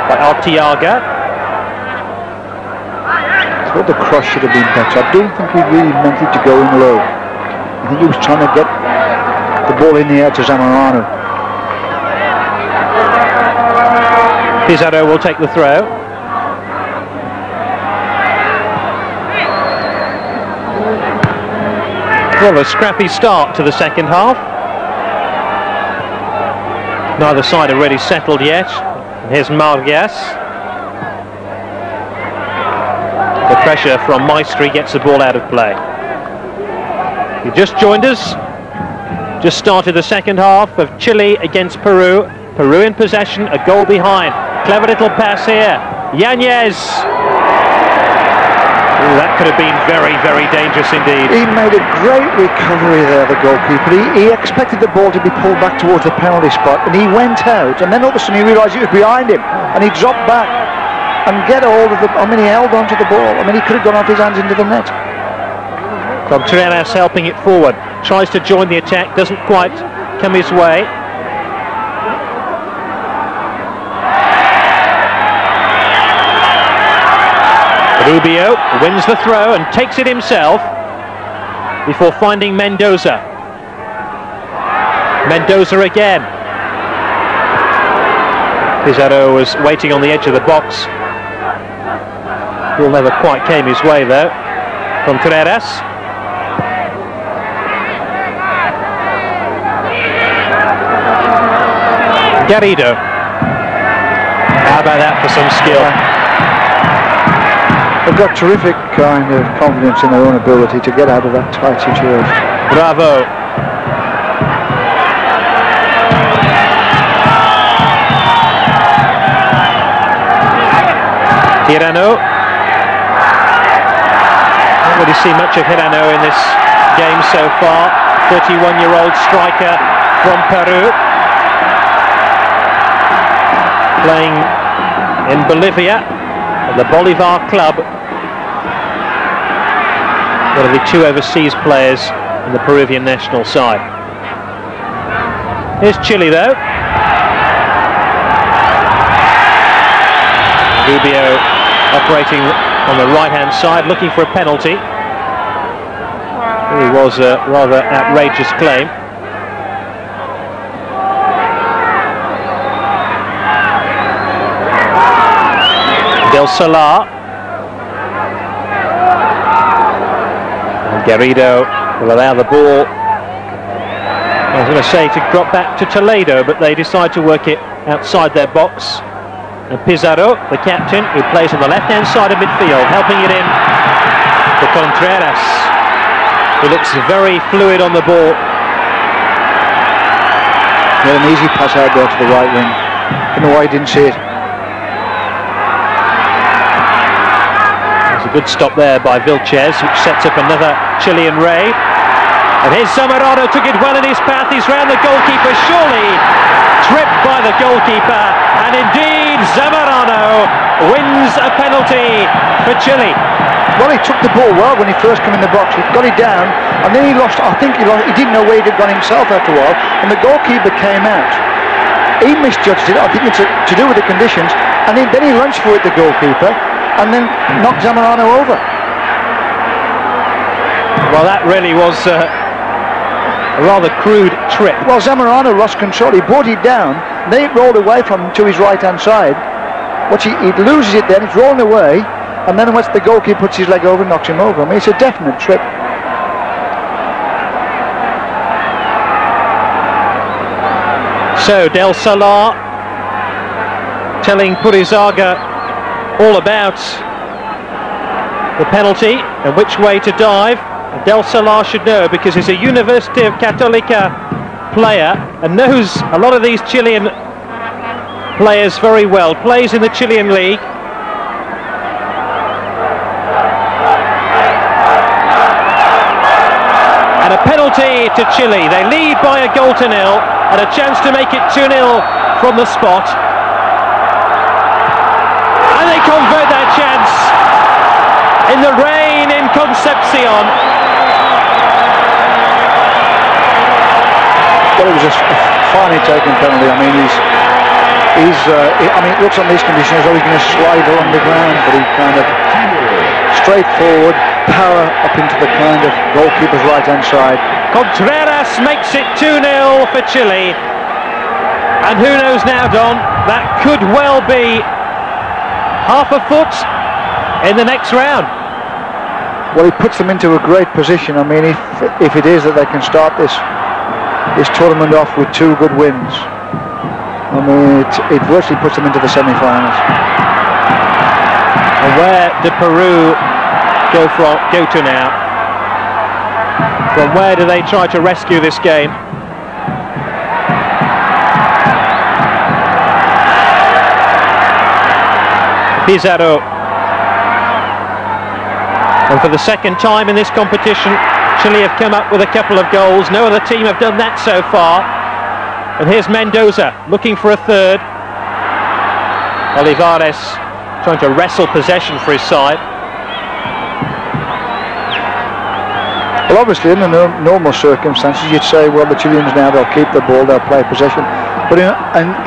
by Arteaga. I thought the cross should have been better. I don't think he really meant it to go in low. I think he was trying to get the ball in the air to Zamorano. Pizarro will take the throw. Well, a scrappy start to the second half. Neither side are really settled yet. And here's Margas. The pressure from Maestri gets the ball out of play. You just joined us. Just started the second half of Chile against Peru. Peru in possession, a goal behind. Clever little pass here. Yanez. Ooh, that could have been very, very dangerous indeed. He made a great recovery there, the goalkeeper. He expected the ball to be pulled back towards the penalty spot, and he went out, and then all of a sudden he realised it was behind him, and he dropped back. and get hold of the... I mean, he held on to the ball. I mean, he could have gone off his hands into the net. Contreras helping it forward. Tries to join the attack. Doesn't quite come his way. Rubio wins the throw and takes it himself before finding Mendoza. Mendoza again. Pizarro was waiting on the edge of the box. Ball never quite came his way though. Contreras. Garrido. How about that for some skill? They've got terrific kind of confidence in their own ability to get out of that tight situation. Bravo. Hirano. Don't really see much of Hirano in this game so far. 31-year-old striker from Peru. Playing in Bolivia at the Bolivar club. One of the two overseas players in the Peruvian national side. Here's Chile though. Rubio operating on the right-hand side, looking for a penalty. It was a rather outrageous claim. Del Solar. And Garrido will allow the ball, I was going to say, to drop back to Toledo, but they decide to work it outside their box. And Pizarro, the captain, who plays on the left-hand side of midfield, helping it in to Contreras, who looks very fluid on the ball. Made an easy pass out there to the right wing. Don't know why he didn't see it. There's a good stop there by Vilches, which sets up another Chilean raid. And here's Zamorano, took it well in his path. He's round the goalkeeper, surely tripped by the goalkeeper. And indeed, Zamorano wins a penalty for Chile. Well, he took the ball well when he first came in the box. He got it down, and then he lost. I think he didn't know where he'd gone himself after a while, and the goalkeeper came out. He misjudged it. I think it's to do with the conditions, and then he lunged for it, the goalkeeper, and then knocked Zamorano over. Well, that really was a rather crude trip. Well, Zamorano lost control. He brought it down, then it rolled away from him to his right-hand side. He loses it then, it's rolling away, and then once the goalkeeper puts his leg over and knocks him over. I mean, it's a definite trip. So Del Solar telling Purizaga all about the penalty and which way to dive. Del Solar should know, because he's a University of Católica player and knows a lot of these Chilean players very well. Plays in the Chilean league. And a penalty to Chile. They lead by a goal to nil, and a chance to make it 2-0 from the spot. And they convert that chance in the rain in Concepcion. Well, it was a finely taken penalty. I mean, I mean, it looks on these conditions as though he's going to slide along the ground, but he kind of straightforward, power up into the kind of goalkeeper's right-hand side. Contreras makes it 2-0 for Chile. And who knows now, Don, that could well be half a foot in the next round. Well, he puts them into a great position. I mean, if it is that they can start this tournament off with 2 good wins, I mean, it virtually puts them into the semi-finals. And where do Peru go to now? From where do they try to rescue this game? Pizarro. And for the second time in this competition, Chile have come up with a couple of goals. No other team have done that so far. And here's Mendoza looking for a third. Olivares trying to wrestle possession for his side. Well, obviously, in the normal circumstances, you'd say, well, the Chileans now, they'll keep the ball, they'll play possession. But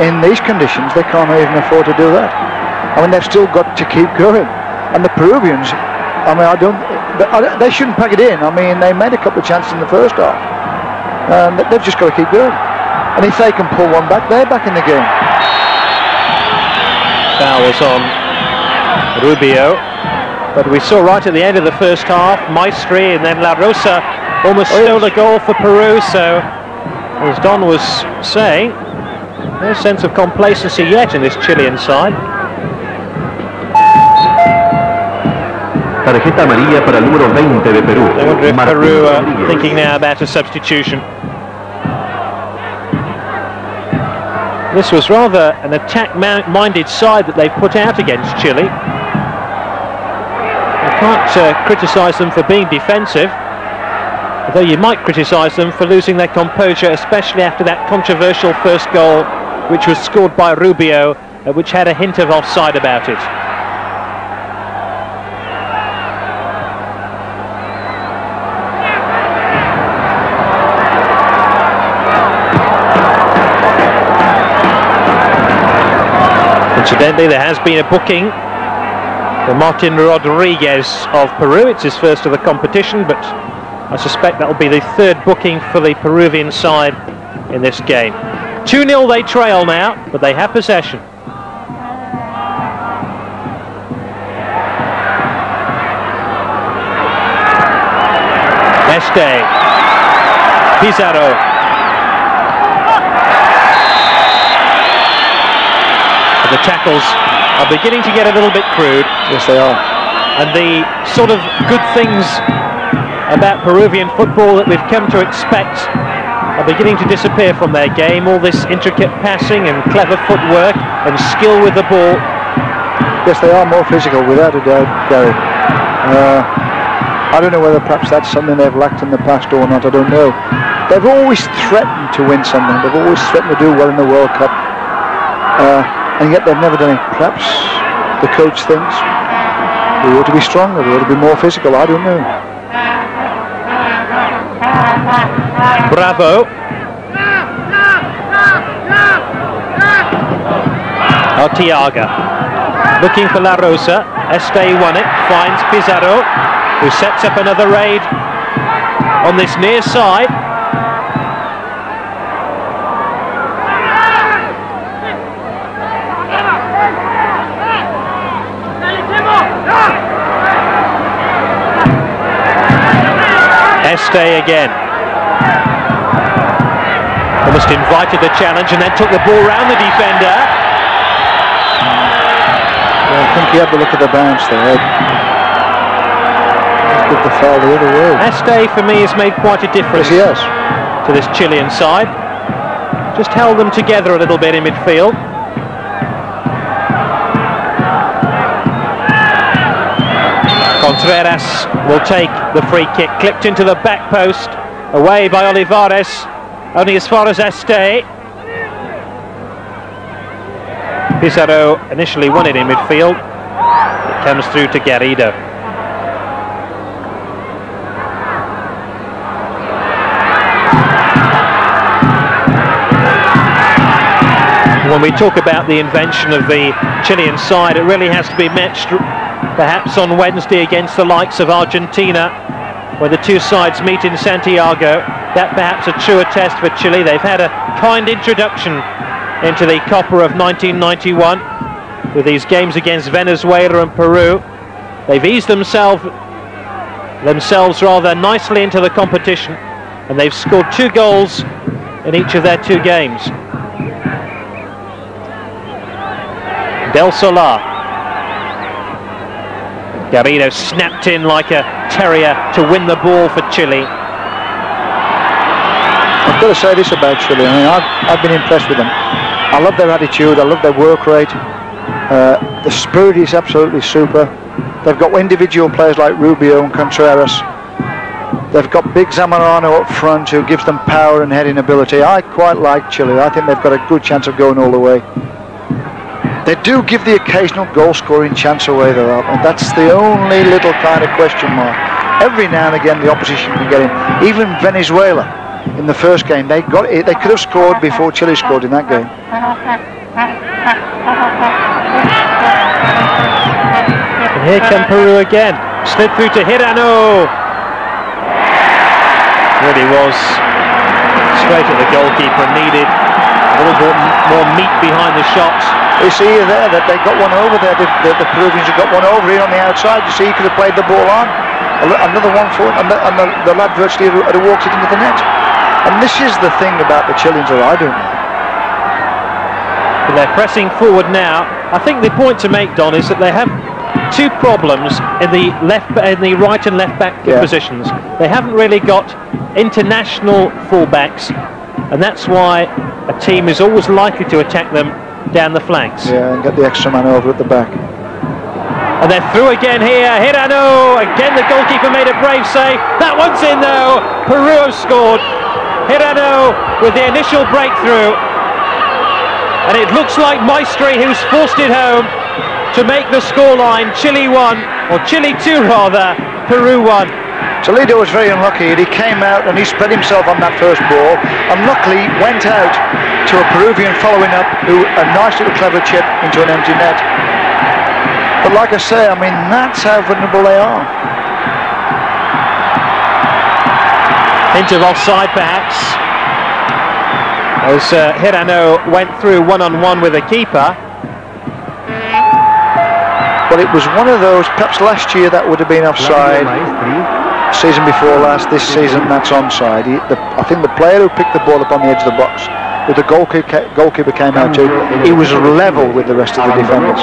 in these conditions, they can't even afford to do that. I mean, they've still got to keep going. And the Peruvians, I mean, they shouldn't pack it in. I mean, they made a couple of chances in the first half. And they've just got to keep going. And if they can pull one back, they're back in the game. Foul was on Rubio. But we saw right at the end of the first half, Maestri and then La Rosa almost stole a goal for Peru. So, as Don was saying, no sense of complacency yet in this Chilean side. Tarjeta amarilla para el número 20 de Perú. I wonder if Peru are thinking now about a substitution. This was rather an attack-minded side that they put out against Chile. You can't criticise them for being defensive, although you might criticise them for losing their composure, especially after that controversial first goal, which was scored by Rubio, which had a hint of offside about it. Incidentally, there has been a booking for Martin Rodriguez of Peru. It's his first of the competition, but I suspect that will be the third booking for the Peruvian side in this game. 2-0 they trail now, but they have possession. Este, Pizarro. The tackles are beginning to get a little bit crude. Yes, they are. And the sort of good things about Peruvian football that we've come to expect are beginning to disappear from their game. All this intricate passing and clever footwork and skill with the ball. Yes, they are more physical, without a doubt, Gary. I don't know whether perhaps that's something they've lacked in the past or not, I don't know. They've always threatened to win something. They've always threatened to do well in the World Cup. And yet they've never done it. Perhaps the coach thinks we ought to be stronger, we ought to be more physical, I don't know. Bravo. Arteaga looking for La Rosa. Este won it, finds Pizarro, who sets up another raid on this near side. Este again. Almost invited the challenge and then took the ball round the defender. Yeah, I think he had to look at the bounce there. Just put the foul the other way. Este, for me, has made quite a difference to this Chilean side. Just held them together a little bit in midfield. Contreras will take the free kick, clipped into the back post, away by Olivares, only as far as Este. Pizarro initially won it in midfield, it comes through to Garrido. When we talk about the invention of the Chilean side, it really has to be matched perhaps on Wednesday against the likes of Argentina, where the two sides meet in Santiago. That perhaps a truer test for Chile. They've had a kind introduction into the Copa of 1991 with these games against Venezuela and Peru. They've eased themselves rather nicely into the competition, and they've scored 2 goals in each of their 2 games. Del Solar. Garrido snapped in like a terrier to win the ball for Chile. I've got to say this about Chile. I mean, I've been impressed with them. I love their attitude, I love their work rate. The spirit is absolutely super. They've got individual players like Rubio and Contreras. They've got big Zamorano up front who gives them power and heading ability. I quite like Chile. I think they've got a good chance of going all the way. They do give the occasional goal-scoring chance away, though, and that's the only little kind of question mark. Every now and again, the opposition can get in. Even Venezuela, in the first game, they got it. They could have scored before Chile scored in that game. And here come Peru again. Slid through to Hirano. Really was straight at the goalkeeper. Needed a little bit more meat behind the shots. You see there that they got one over there. The Peruvians have got one over here on the outside. You see, he could have played the ball on. Another one for it, and the lad virtually had walked it into the net. And this is the thing about the Chileans that I don't know. But they're pressing forward now. I think the point to make, Don, is that they have two problems in the right and left back positions. They haven't really got international fullbacks, and that's why a team is always likely to attack them down the flanks. Yeah, and get the extra man over at the back. And they're through again here. Hirano, again the goalkeeper made a brave save. That one's in though. Peru have scored. Hirano with the initial breakthrough. And it looks like Maestri, who's forced it home to make the scoreline. Chile 1, or Chile 2 rather, Peru 1. Toledo was very unlucky. He came out and he spread himself on that first ball, and luckily went out to a Peruvian following up, who a nice little clever chip into an empty net. But like I say, I mean, that's how vulnerable they are. Hint of offside perhaps, as Hirano went through one-on-one with the keeper. But it was one of those, perhaps last year that would have been offside, season before last, this season that's onside. I think the player who picked the ball up on the edge of the box, with the goalkeeper came out too, he was level with the rest of the defenders.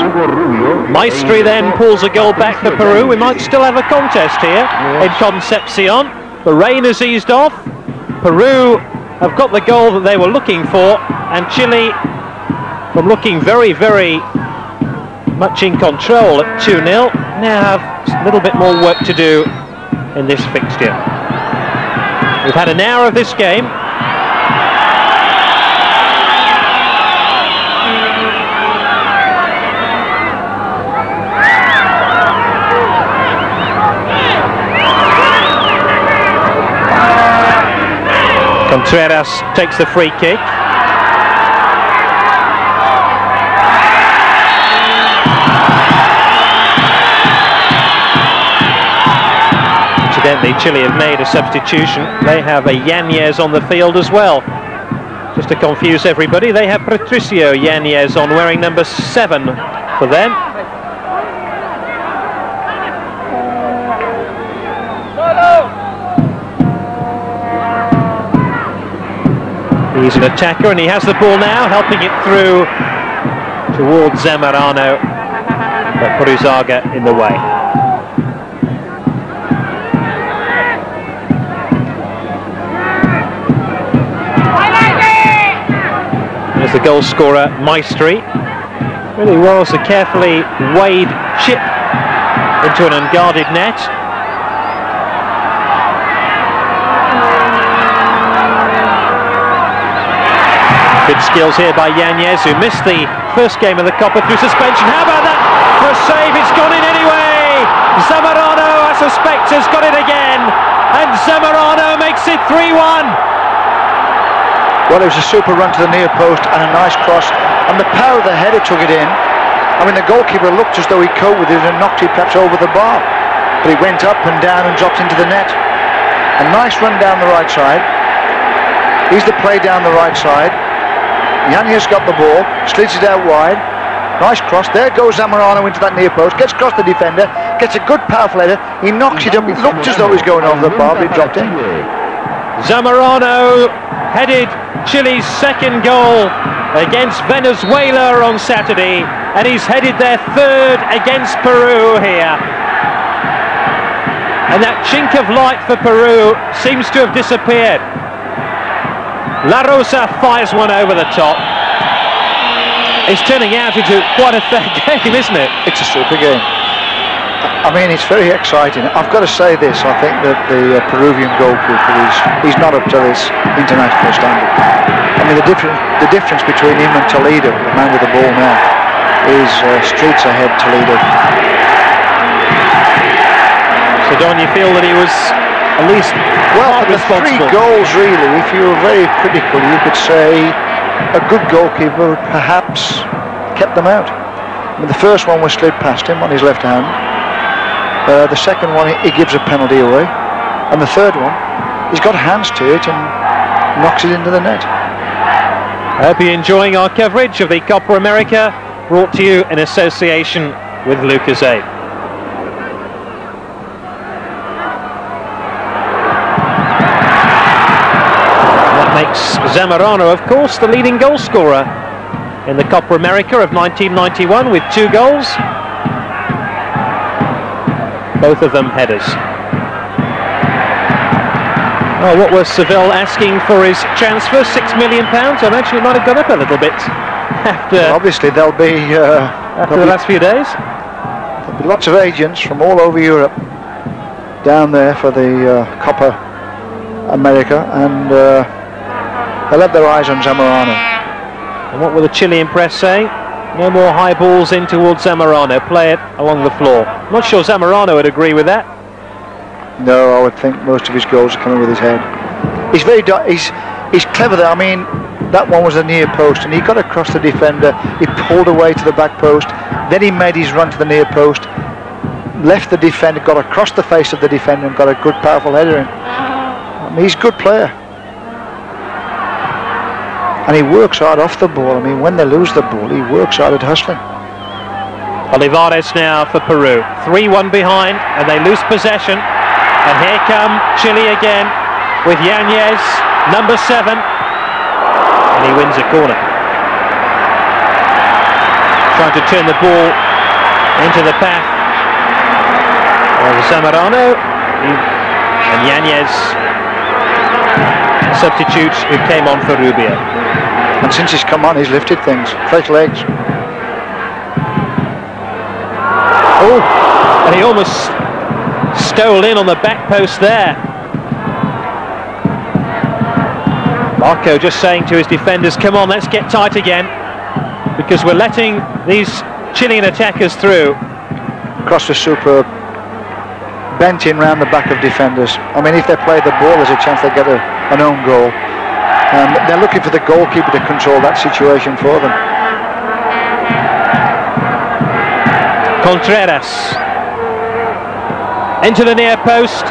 Maestri then pulls a goal back for Peru. We might still have a contest here in Concepcion. The rain has eased off. Peru have got the goal that they were looking for, and Chile, from looking very, very much in control at 2-0, now have a little bit more work to do in this fixture. We've had an hour of this game. Contreras takes the free kick. Incidentally, Chile have made a substitution. They have a Yanez on the field as well. Just to confuse everybody, they have Patricio Yanez on, wearing number 7 for them. He's an attacker and he has the ball now, helping it through towards Zamorano, but Purizaga in the way. There's the goal scorer, Maestri. Really was a carefully weighed chip into an unguarded net. Good skills here by Yanez, who missed the first game of the Copa through suspension. How about that for a save? It's gone in anyway. Zamorano, I suspect, has got it again, and Zamorano makes it 3-1. Well, it was a super run to the near post and a nice cross, and the power of the header took it in. I mean, the goalkeeper looked as though he coped with it and knocked it perhaps over the bar, but he went up and down and dropped into the net. A nice run down the right side. He's the play down the right side. Yanez got the ball, slits it out wide, nice cross, there goes Zamorano into that near post, gets across the defender, gets a good powerful header, he knocks it up, it looked as though he was going over the bar, but he dropped in. Zamorano headed Chile's second goal against Venezuela on Saturday, and he's headed their third against Peru here. And that chink of light for Peru seems to have disappeared. La Rosa fires one over the top. It's turning out into quite a fair game, isn't it? It's a super game. I mean, it's very exciting. I've got to say this, I think that the Peruvian goalkeeper he's not up to this international standard. I mean, the difference between him and Toledo, the man with the ball now, is streets ahead Toledo. So Don, you feel that he was at least Well, for the responsible? 3 goals really, if you were very critical, you could say a good goalkeeper perhaps kept them out. I mean, the first one was slid past him on his left hand. The second one, he gives a penalty away. And the third one, he's got hands to it and knocks it into the net. I hope you're enjoying our coverage of the Copa America, brought to you in association with Lucozade. That makes Zamorano, of course, the leading goal scorer in the Copa America of 1991 with 2 goals. Both of them headers. Oh, what was Seville asking for his transfer? £6 million? And actually it might have gone up a little bit after, Well, obviously there'll be after the last few days. there'll be lots of agents from all over Europe down there for the Copa America, and they'll have their eyes on Zamorano. And what will the Chilean press say? No more high balls in towards Zamorano. Play it along the floor. I'm not sure Zamorano would agree with that. No, I would think most of his goals are coming with his head. He's he's clever there. I mean, that one was a near post, and he got across the defender. He pulled away to the back post. Then he made his run to the near post, left the defender, got across the face of the defender, and got a good, powerful header in. I mean, he's a good player, and he works hard off the ball. I mean, when they lose the ball, he works hard at hustling. Olivares now for Peru. 3-1 behind, and they lose possession. And here come Chile again with Yanez, number 7, and he wins a corner. Trying to turn the ball into the path of Zamorano, and Yanez, substitute who came on for Rubio. And since he's come on, he's lifted things. Fresh legs. Oh, and he almost stole in on the back post there. Marco just saying to his defenders, come on, let's get tight again, because we're letting these Chilean attackers through. Cross was superb. Bent in round the back of defenders. I mean, if they play the ball, there's a chance they get an own goal. They're looking for the goalkeeper to control that situation for them. Contreras into the near post.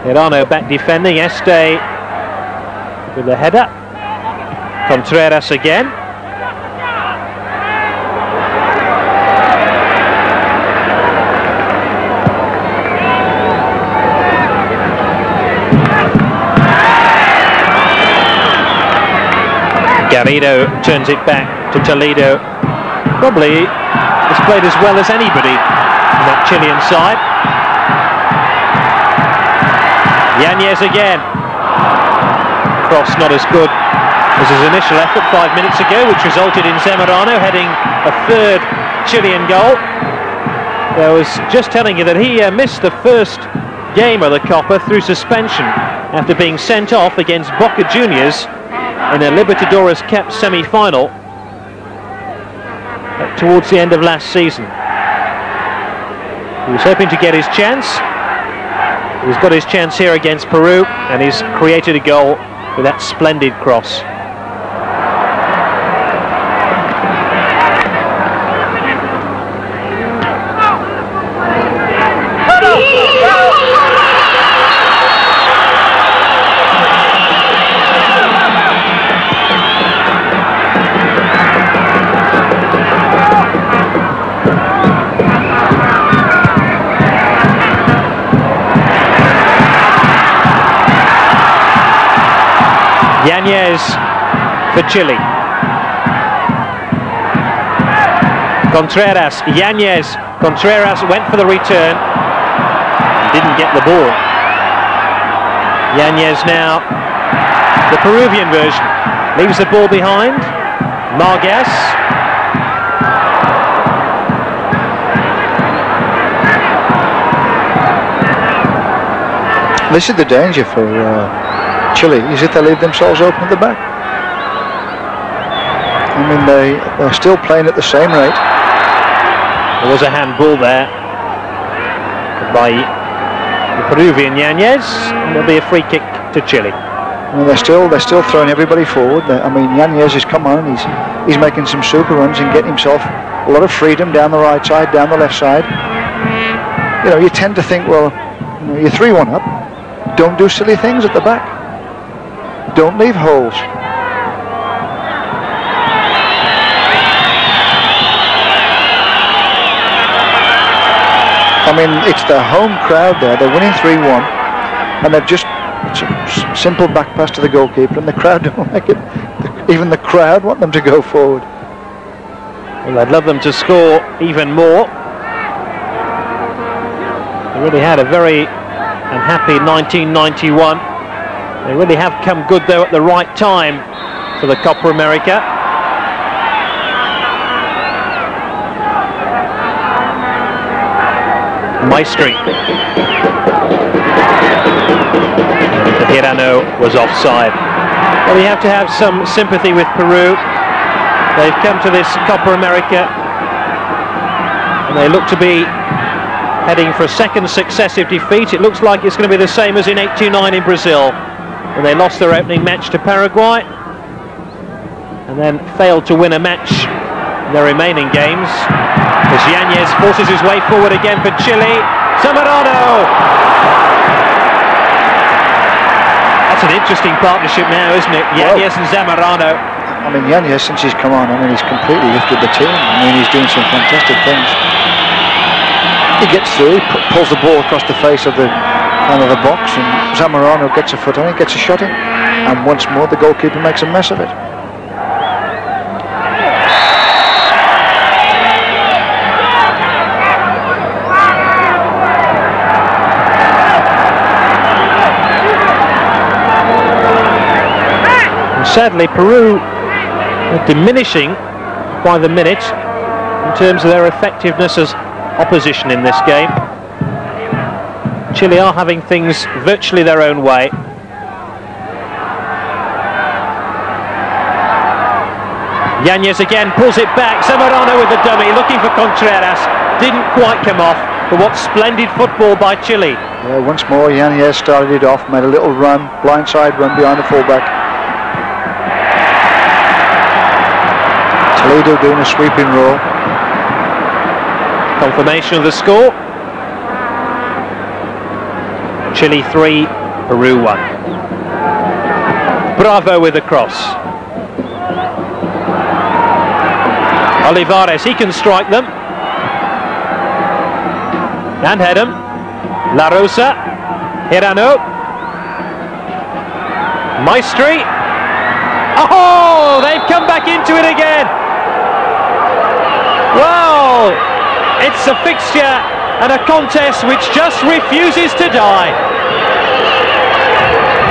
Hirano back defending. Este with the header. Contreras again. Garrido turns it back to Toledo. Probably has played as well as anybody in that Chilean side. Yanez again. Cross not as good as his initial effort 5 minutes ago, which resulted in Zamorano heading a 3rd Chilean goal. I was just telling you that he missed the first game of the Copa through suspension after being sent off against Boca Juniors in a Libertadores Cup semi-final towards the end of last season. He was hoping to get his chance. He's got his chance here against Peru, and he's created a goal with that splendid cross. Yanez for Chile. Contreras, Yanez. Contreras went for the return and didn't get the ball. Yanez now, the Peruvian version, leaves the ball behind. Margas. This is the danger for Chile, is if they leave themselves open at the back. I mean, they're still playing at the same rate. There was a handball there by the Peruvian Yanez, and there'll be a free kick to Chile. And they're still throwing everybody forward. I mean, Yanez has come on, and he's making some super runs and getting himself a lot of freedom down the right side, down the left side. You know, you tend to think, well, you know, you're 3-1 up. Don't do silly things at the back. Don't leave holes. I mean, it's the home crowd there. They're winning 3-1, and they've just, it's a simple back pass to the goalkeeper, and the crowd don't like it. Even the crowd want them to go forward. Well, I'd love them to score even more. They really had a very unhappy 1991. They really have come good, though, at the right time for the Copa America. Maestri. Hirano was offside. Well, you have to have some sympathy with Peru. They've come to this Copa America and they look to be heading for a second successive defeat. It looks like it's going to be the same as in '89 in Brazil, when they lost their opening match to Paraguay and then failed to win a match in their remaining games. As Yanez forces his way forward again for Chile. Zamorano! That's an interesting partnership now, isn't it? Yanez and Zamorano. I mean, Yanez, since he's come on, I mean, he's completely lifted the team. I mean, he's doing some fantastic things. He gets through, he pulls the ball across the face of the kind of the box, and Zamorano gets a foot on it, gets a shot in, and once more the goalkeeper makes a mess of it. Sadly, Peru are diminishing by the minute in terms of their effectiveness as opposition in this game. Chile are having things virtually their own way. Yanez again pulls it back. Zamorano with the dummy, looking for Contreras. Didn't quite come off, but what splendid football by Chile. Yeah, once more, Yanez started it off, made a little run, blindside run behind the fullback. Toledo doing a sweeping roll. Confirmation of the score. Chile 3, Peru 1. Bravo with the cross. Olivares, he can strike them. And head them. La Rosa. Hirano. Maestri. Oh, they've come back into it again. Well, it's a fixture and a contest which just refuses to die.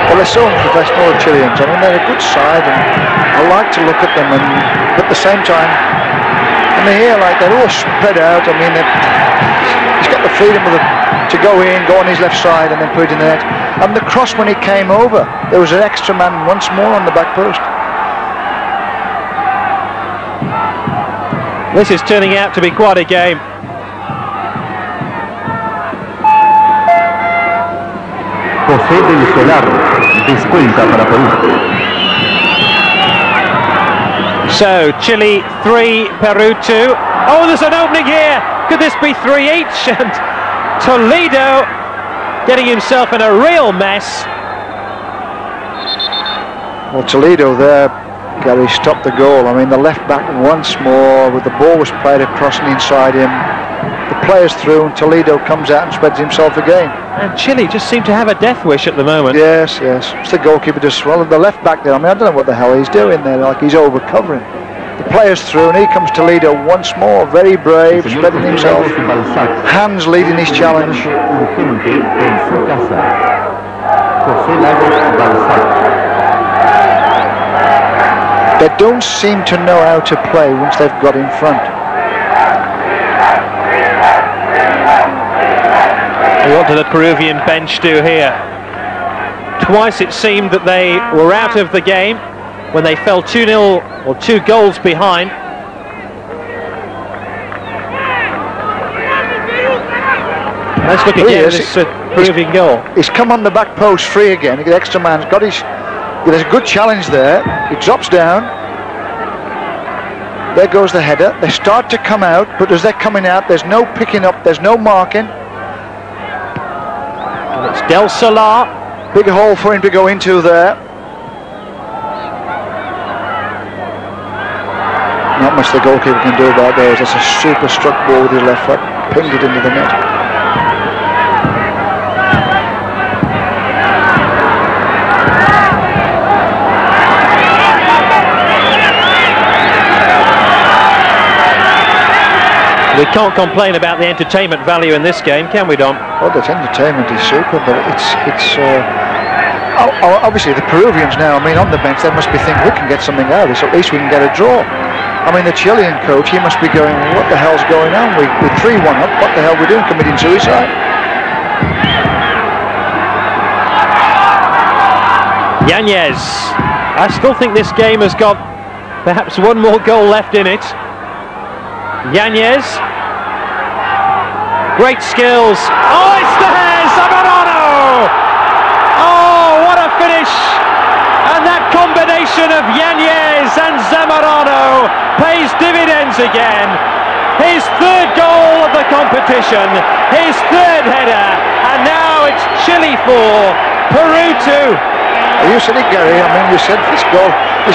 Well, they're so unprofessional, the Chileans. I mean, they're a good side, and I like to look at them, and at the same time, and they're here, like, they're all spread out. I mean, he's got the freedom of to go in, go on his left side, and then put it in the net. And the cross, when he came over, there was an extra man once more on the back post. This is turning out to be quite a game. José del Solar descuenta para Perú. So Chile 3, Peru 2. Oh, there's an opening here. Could this be 3 each? And Toledo getting himself in a real mess. Well, Toledo there, Gary, stopped the goal. I mean, the left back once more, with the ball was played across and inside him. The players through, and Toledo comes out and spreads himself again. And Chile just seem to have a death wish at the moment. Yes, yes. It's the goalkeeper just swallowed the left back there. I mean, I don't know what the hell he's doing there, like he's over covering. The players through, and here comes Toledo once more, very brave, spreading himself. Hands leading his challenge. They don't seem to know how to play once they've got in front. What did the Peruvian bench do here? Twice it seemed that they were out of the game, when they fell 2-0 or 2 goals behind. Let's look again at this Peruvian goal. He's come on the back post free again. The extra man's got his... There's a good challenge there. He drops down. There goes the header. They start to come out, but as they're coming out, there's no picking up, there's no marking. And it's Del Solar. Big hole for him to go into there. Not much the goalkeeper can do about those. That's a super struck ball with his left foot. Pinged it into the net. We can't complain about the entertainment value in this game, can we, Dom? Oh, that entertainment is super, but it's obviously the Peruvians now, I mean, on the bench, they must be thinking, we can get something out of this, at least we can get a draw. I mean, the Chilean coach, he must be going, what the hell's going on? We're 3-1 up, what the hell are we doing, committing suicide? Yanez. I still think this game has got perhaps one more goal left in it. Yanez. Great skills. Oh, it's there! Zamorano! Oh, what a finish! And that combination of Yanez and Zamorano pays dividends again. His 3rd goal of the competition, his 3rd header, and now it's Chile 4, Peru 2. You said it, Gary. I mean, you said this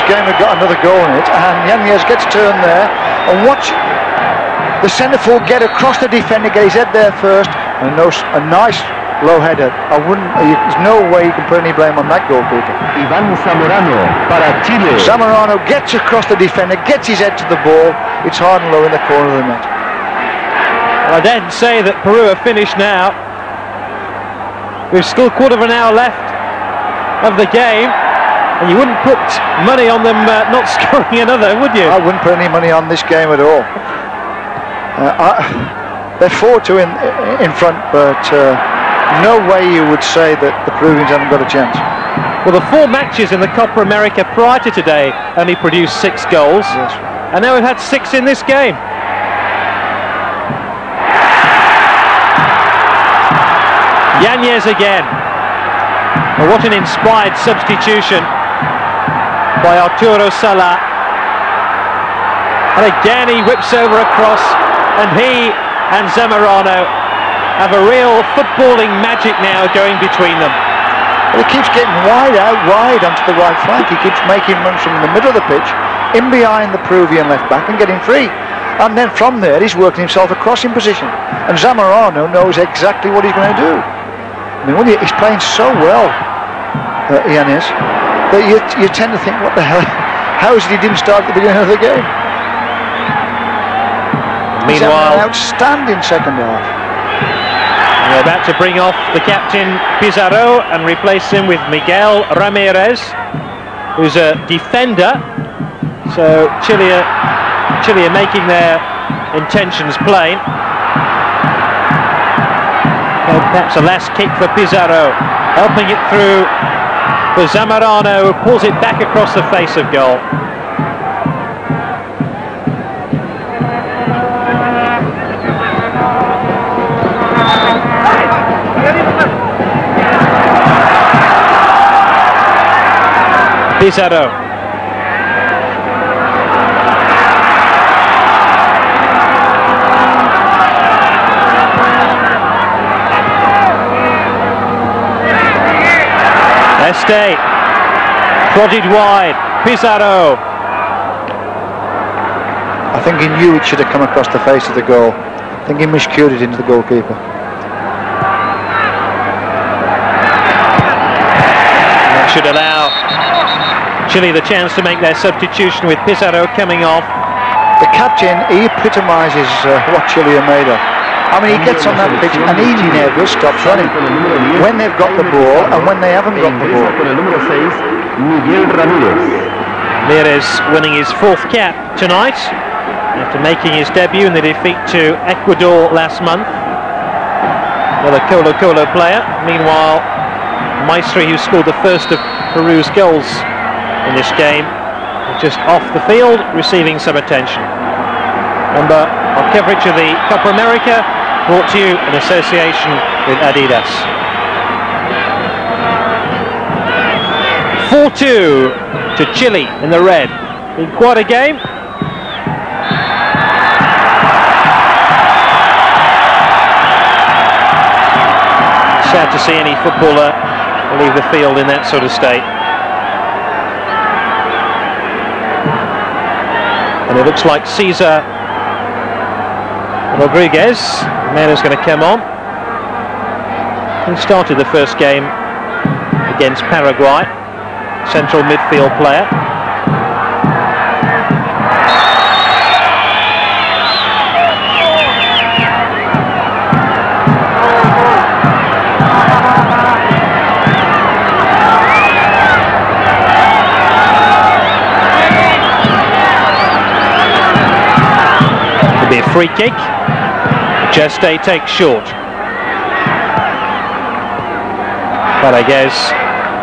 game had got another goal in it, and Yanez gets turned there, and watch the centre-forward get across the defender, get his head there first, and a nice low header. There's no way you can put any blame on that goalkeeper. Iván Zamorano para Chile. Zamorano gets across the defender, gets his head to the ball. It's hard and low in the corner of the net. I didn't say that Peru are finished now. We've still a quarter of an hour left of the game, and you wouldn't put money on them not scoring another, would you? I wouldn't put any money on this game at all. They're 4-2 in front, but no way you would say that the Peruvians haven't got a chance. Well, the 4 matches in the Copa America prior to today only produced 6 goals, yes. And now we've had 6 in this game. Yanez again. Well, what an inspired substitution by Arturo Sala. And again he whips over a cross, and he and Zamorano have a real footballing magic now going between them. Well, he keeps getting wide onto the right flank. He keeps making runs from the middle of the pitch, in behind the Peruvian left back, and getting free. And then from there he's working himself across in position. And Zamorano knows exactly what he's going to do. I mean, he's playing so well, Yanez, that you tend to think, what the hell? How is it he didn't start at the beginning of the game? Meanwhile, an outstanding second half. They're about to bring off the captain Pizarro and replace him with Miguel Ramirez, who's a defender. So Chile are making their intentions plain. Perhaps a last kick for Pizarro, helping it through for Zamorano, who pulls it back across the face of goal. Pizarro. Este, prodded wide, Pizarro. I think he knew it should have come across the face of the goal. I think he miscued it into the goalkeeper. That should allow Chile the chance to make their substitution with Pizarro coming off. The captain, he epitomises what Chile are made of. I mean, he gets on that pitch and he never stops running when they've got the ball and when they haven't got the ball. Ramirez winning his 4th cap tonight after making his debut in the defeat to Ecuador last month. Another Colo-Colo player. Meanwhile, Maestri, who scored the first of Peru's goals in this game, just off the field, receiving some attention. Remember, our coverage of the Copa America brought to you in association with Adidas. 4-2 to Chile in the red. Been quite a game. Sad to see any footballer leave the field in that sort of state. And it looks like Cesar Rodriguez, the man who's going to come on. He started the first game against Paraguay, central midfield player. Could be a free kick. Geste takes short. Rodriguez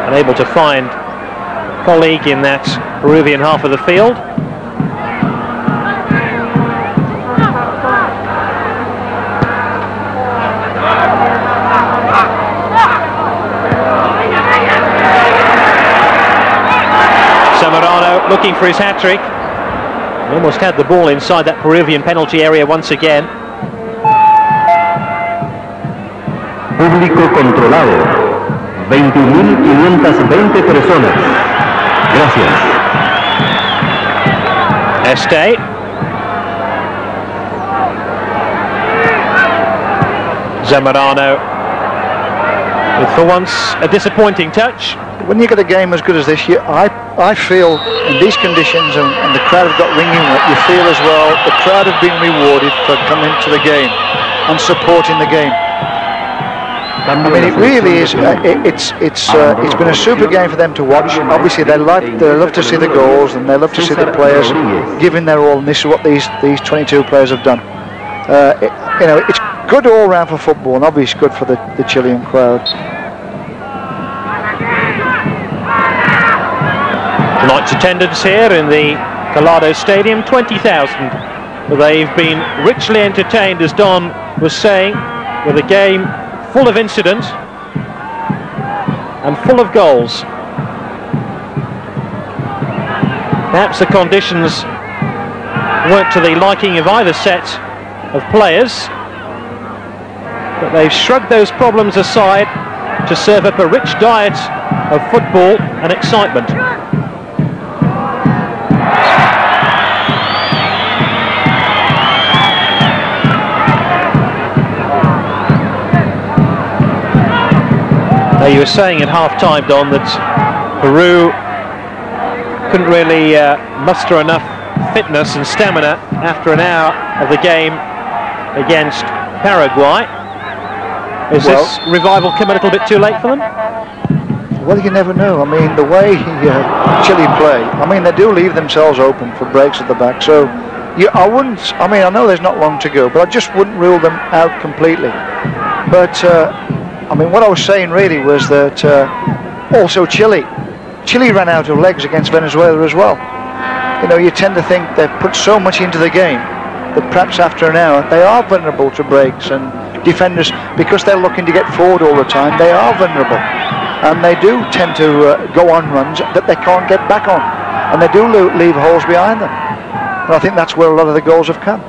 unable to find a colleague in that Peruvian half of the field. Zamorano looking for his hat-trick. Almost had the ball inside that Peruvian penalty area once again. Público controlado, 20.520 personas. Gracias. Este. Zamorano with, for once, a disappointing touch. When you get a game as good as this, I feel in these conditions, and the crowd have got ringing, you feel as well the crowd have been rewarded for coming to the game and supporting the game. I mean, it really is. It's been a super game for them to watch. Obviously, they love to see the goals, and they love to see the players giving their all. And this is what these 22 players have done. You know, it's good all round for football, and obviously good for the Chilean crowd. Tonight's attendance here in the Colado Stadium, 20,000. They've been richly entertained, as Don was saying, with a game full of incident and full of goals. Perhaps the conditions weren't to the liking of either set of players, but they've shrugged those problems aside to serve up a rich diet of football and excitement. Now, you were saying at half-time, Don, that Peru couldn't really muster enough fitness and stamina after an hour of the game against Paraguay. Is this revival come a little bit too late for them? Well, you never know. I mean, the way Chile play, I mean, they do leave themselves open for breaks at the back. So, I wouldn't. I mean, I know there's not long to go, but I just wouldn't rule them out completely. But I mean, what I was saying really was that also Chile ran out of legs against Venezuela as well. You know, you tend to think they've put so much into the game that perhaps after an hour they are vulnerable to breaks, and defenders, because they're looking to get forward all the time, they are vulnerable, and they do tend to go on runs that they can't get back on, and they do leave holes behind them. And I think that's where a lot of the goals have come.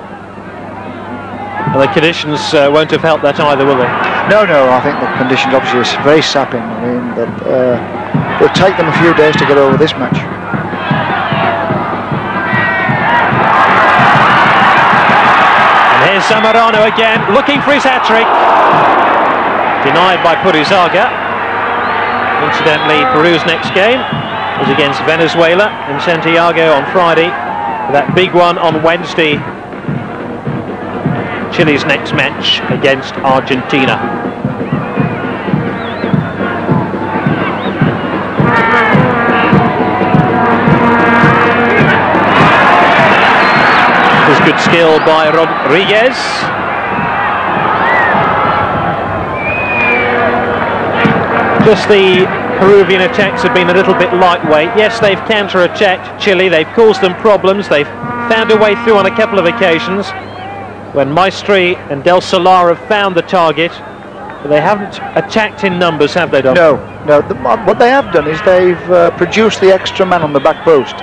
And the conditions won't have helped that either, will they? No, I think the conditions obviously are very sapping. I mean, that it'll take them a few days to get over this match. And here's Zamorano again, looking for his hat-trick. Denied by Purizaga. Incidentally, Peru's next game was against Venezuela in Santiago on Friday. That big one on Wednesday. Chile's next match against Argentina. There's good skill by Rodriguez. Just the Peruvian attacks have been a little bit lightweight. Yes, they've counter-attacked Chile, they've caused them problems, they've found a way through on a couple of occasions when Maestri and Del Solar have found the target, but they haven't attacked in numbers, have they, Don? No. What they have done is they've produced the extra man on the back post.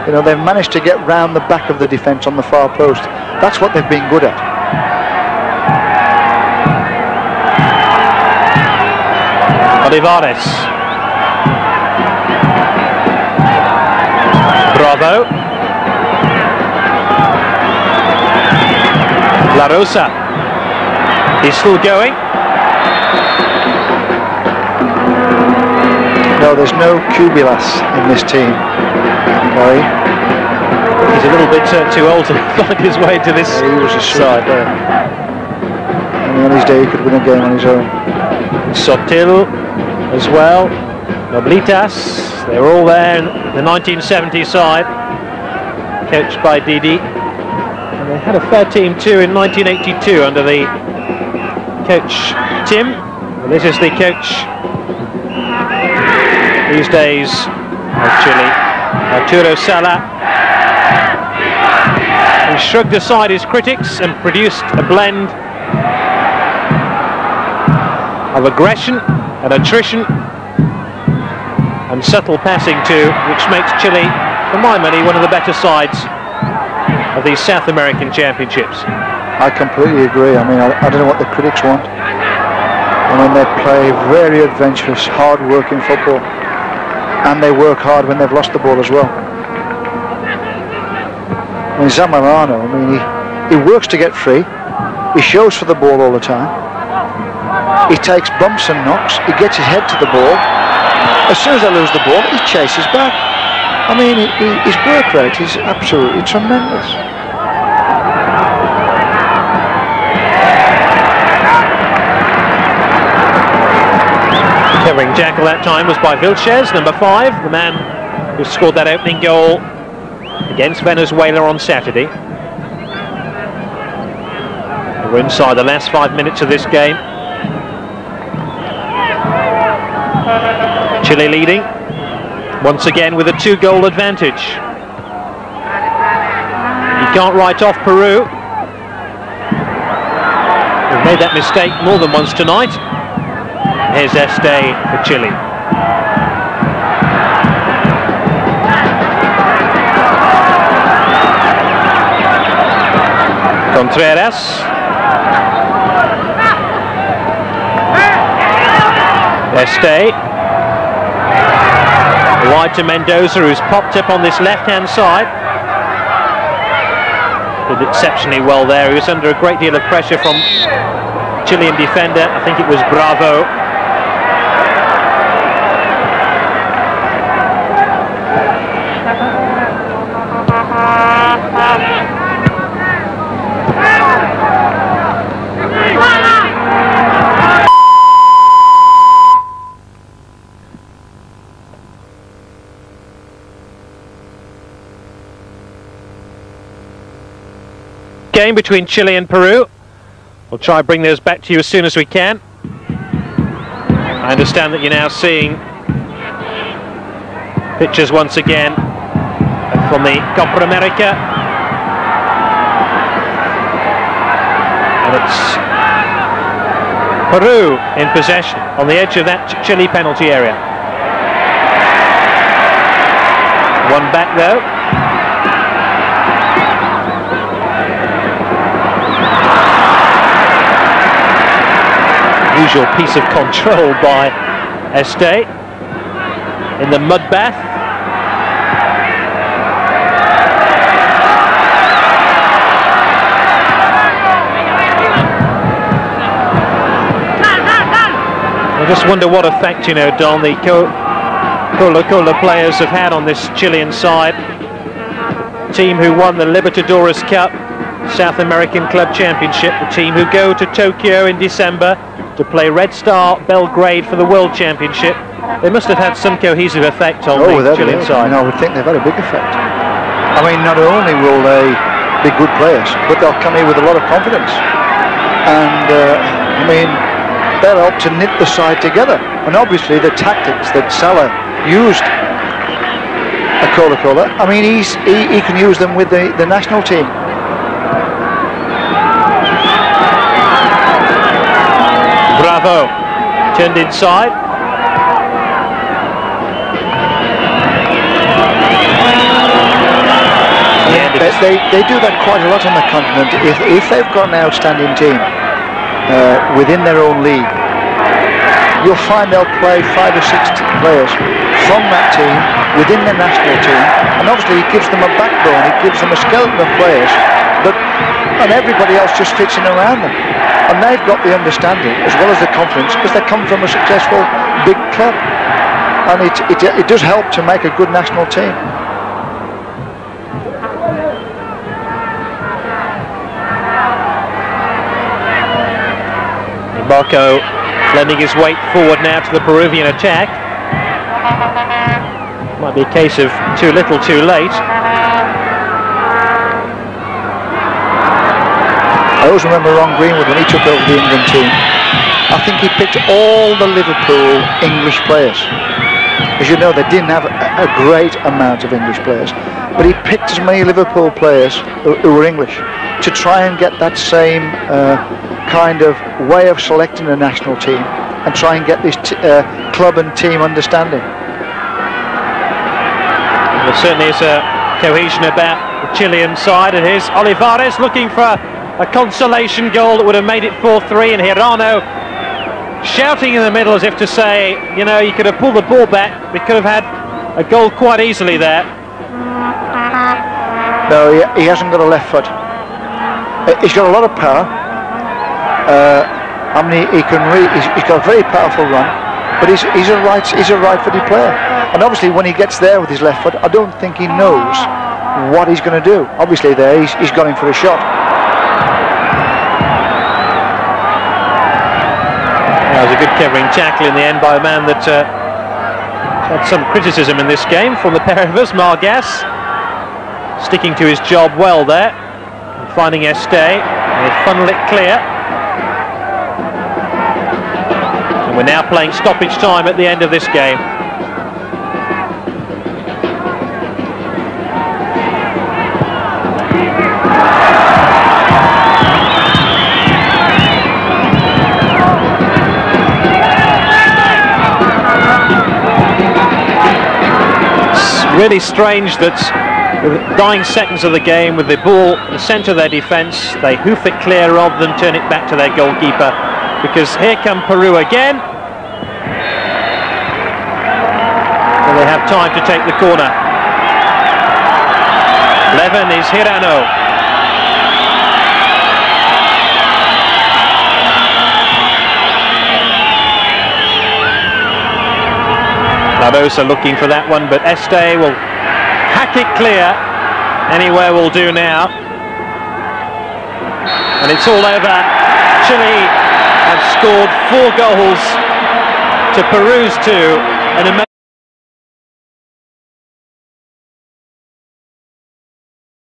You know, they've managed to get round the back of the defence on the far post. That's what they've been good at. Olivares. Bravo. La Rosa. He's still going. No, there's no Cubilas in this team. Gary. He's a little bit too old to find his way to this He was a side. there. And on his day he could win a game on his own. Sotil as well. Noblitas. They were all there in the 1970 side, coached by Didi. And they had a fair team too in 1982 under the coach Tim. Well, this is the coach these days of Chile, Arturo Sala. He shrugged aside his critics and produced a blend of aggression and attrition and subtle passing too, which makes Chile, for my money, one of the better sides of these South American championships. I completely agree. I mean, I don't know what the critics want. I mean, they play very adventurous, hard-working football, and they work hard when they've lost the ball as well. I mean, Zamorano, I mean, he works to get free. He shows for the ball all the time. He takes bumps and knocks. He gets his head to the ball. As soon as they lose the ball, he chases back. I mean, his work rate is absolutely tremendous. Covering tackle that time was by Vilches, number 5, the man who scored that opening goal against Venezuela on Saturday. We're inside the last 5 minutes of this game. Chile leading once again with a 2-goal advantage. You can't write off Peru. They've made that mistake more than once tonight. Here's Este for Chile. Contreras. Este. Wide to Mendoza, who's popped up on this left-hand side. Did exceptionally well there. He was under a great deal of pressure from Chilean defender. I think it was Bravo. Game between Chile and Peru. We'll try and bring those back to you as soon as we can. I understand that you're now seeing pictures once again from the Copa América. And it's Peru in possession on the edge of that Chile penalty area. One back though. Usual piece of control by Este in the mud bath. I just wonder what effect, you know, Don, the Cola players have had on this Chilean side. Team who won the Libertadores Cup, South American Club Championship, the team who go to Tokyo in December to play Red Star Belgrade for the World Championship. They must have had some cohesive effect on the Chilean side. I would think they've had a big effect. I mean, not only will they be good players, but they'll come here with a lot of confidence. And I mean, they'll help to knit the side together. And obviously the tactics that Salah used at Coca-Cola, I mean, he can use them with the national team. Bravo, turned inside. They do that quite a lot on the continent. If they've got an outstanding team within their own league, you'll find they'll play 5 or 6 players from that team within the national team, and obviously it gives them a backbone, it gives them a skeleton of players and everybody else just fits in around them, and they've got the understanding as well as the confidence because they come from a successful big club, and it does help to make a good national team. Marco lending his weight forward now to the Peruvian attack. Might be a case of too little too late. I always remember Ron Greenwood when he took over the England team. I think he picked all the Liverpool English players. As you know, they didn't have a great amount of English players, but he picked as many Liverpool players who were English to try and get that same kind of way of selecting a national team and try and get this club and team understanding. There certainly is a cohesion about the Chilean side, and here's Olivares looking for a consolation goal that would have made it 4-3, and Hirano shouting in the middle as if to say, you know, you could have pulled the ball back, we could have had a goal quite easily there. No, he hasn't got a left foot. He's got a lot of power. I mean, he's got a very powerful run, but he's a right-footed player. And obviously, when he gets there with his left foot, I don't think he knows what he's going to do. Obviously, there he's gone in for a shot. That was a good covering tackle in the end by a man that had some criticism in this game from the pair of us. Margas sticking to his job well there, and finding Este, and they funnel it clear. And we're now playing stoppage time at the end of this game. Really strange that with the dying seconds of the game, with the ball in the centre of their defence, they hoof it clear rather than turn it back to their goalkeeper, because here come Peru again, and they have time to take the corner. 11 is Hirano. Ladosa looking for that one, but Este will hack it clear. Anywhere will do now. And it's all over. Chile have scored 4 goals to Peru's 2.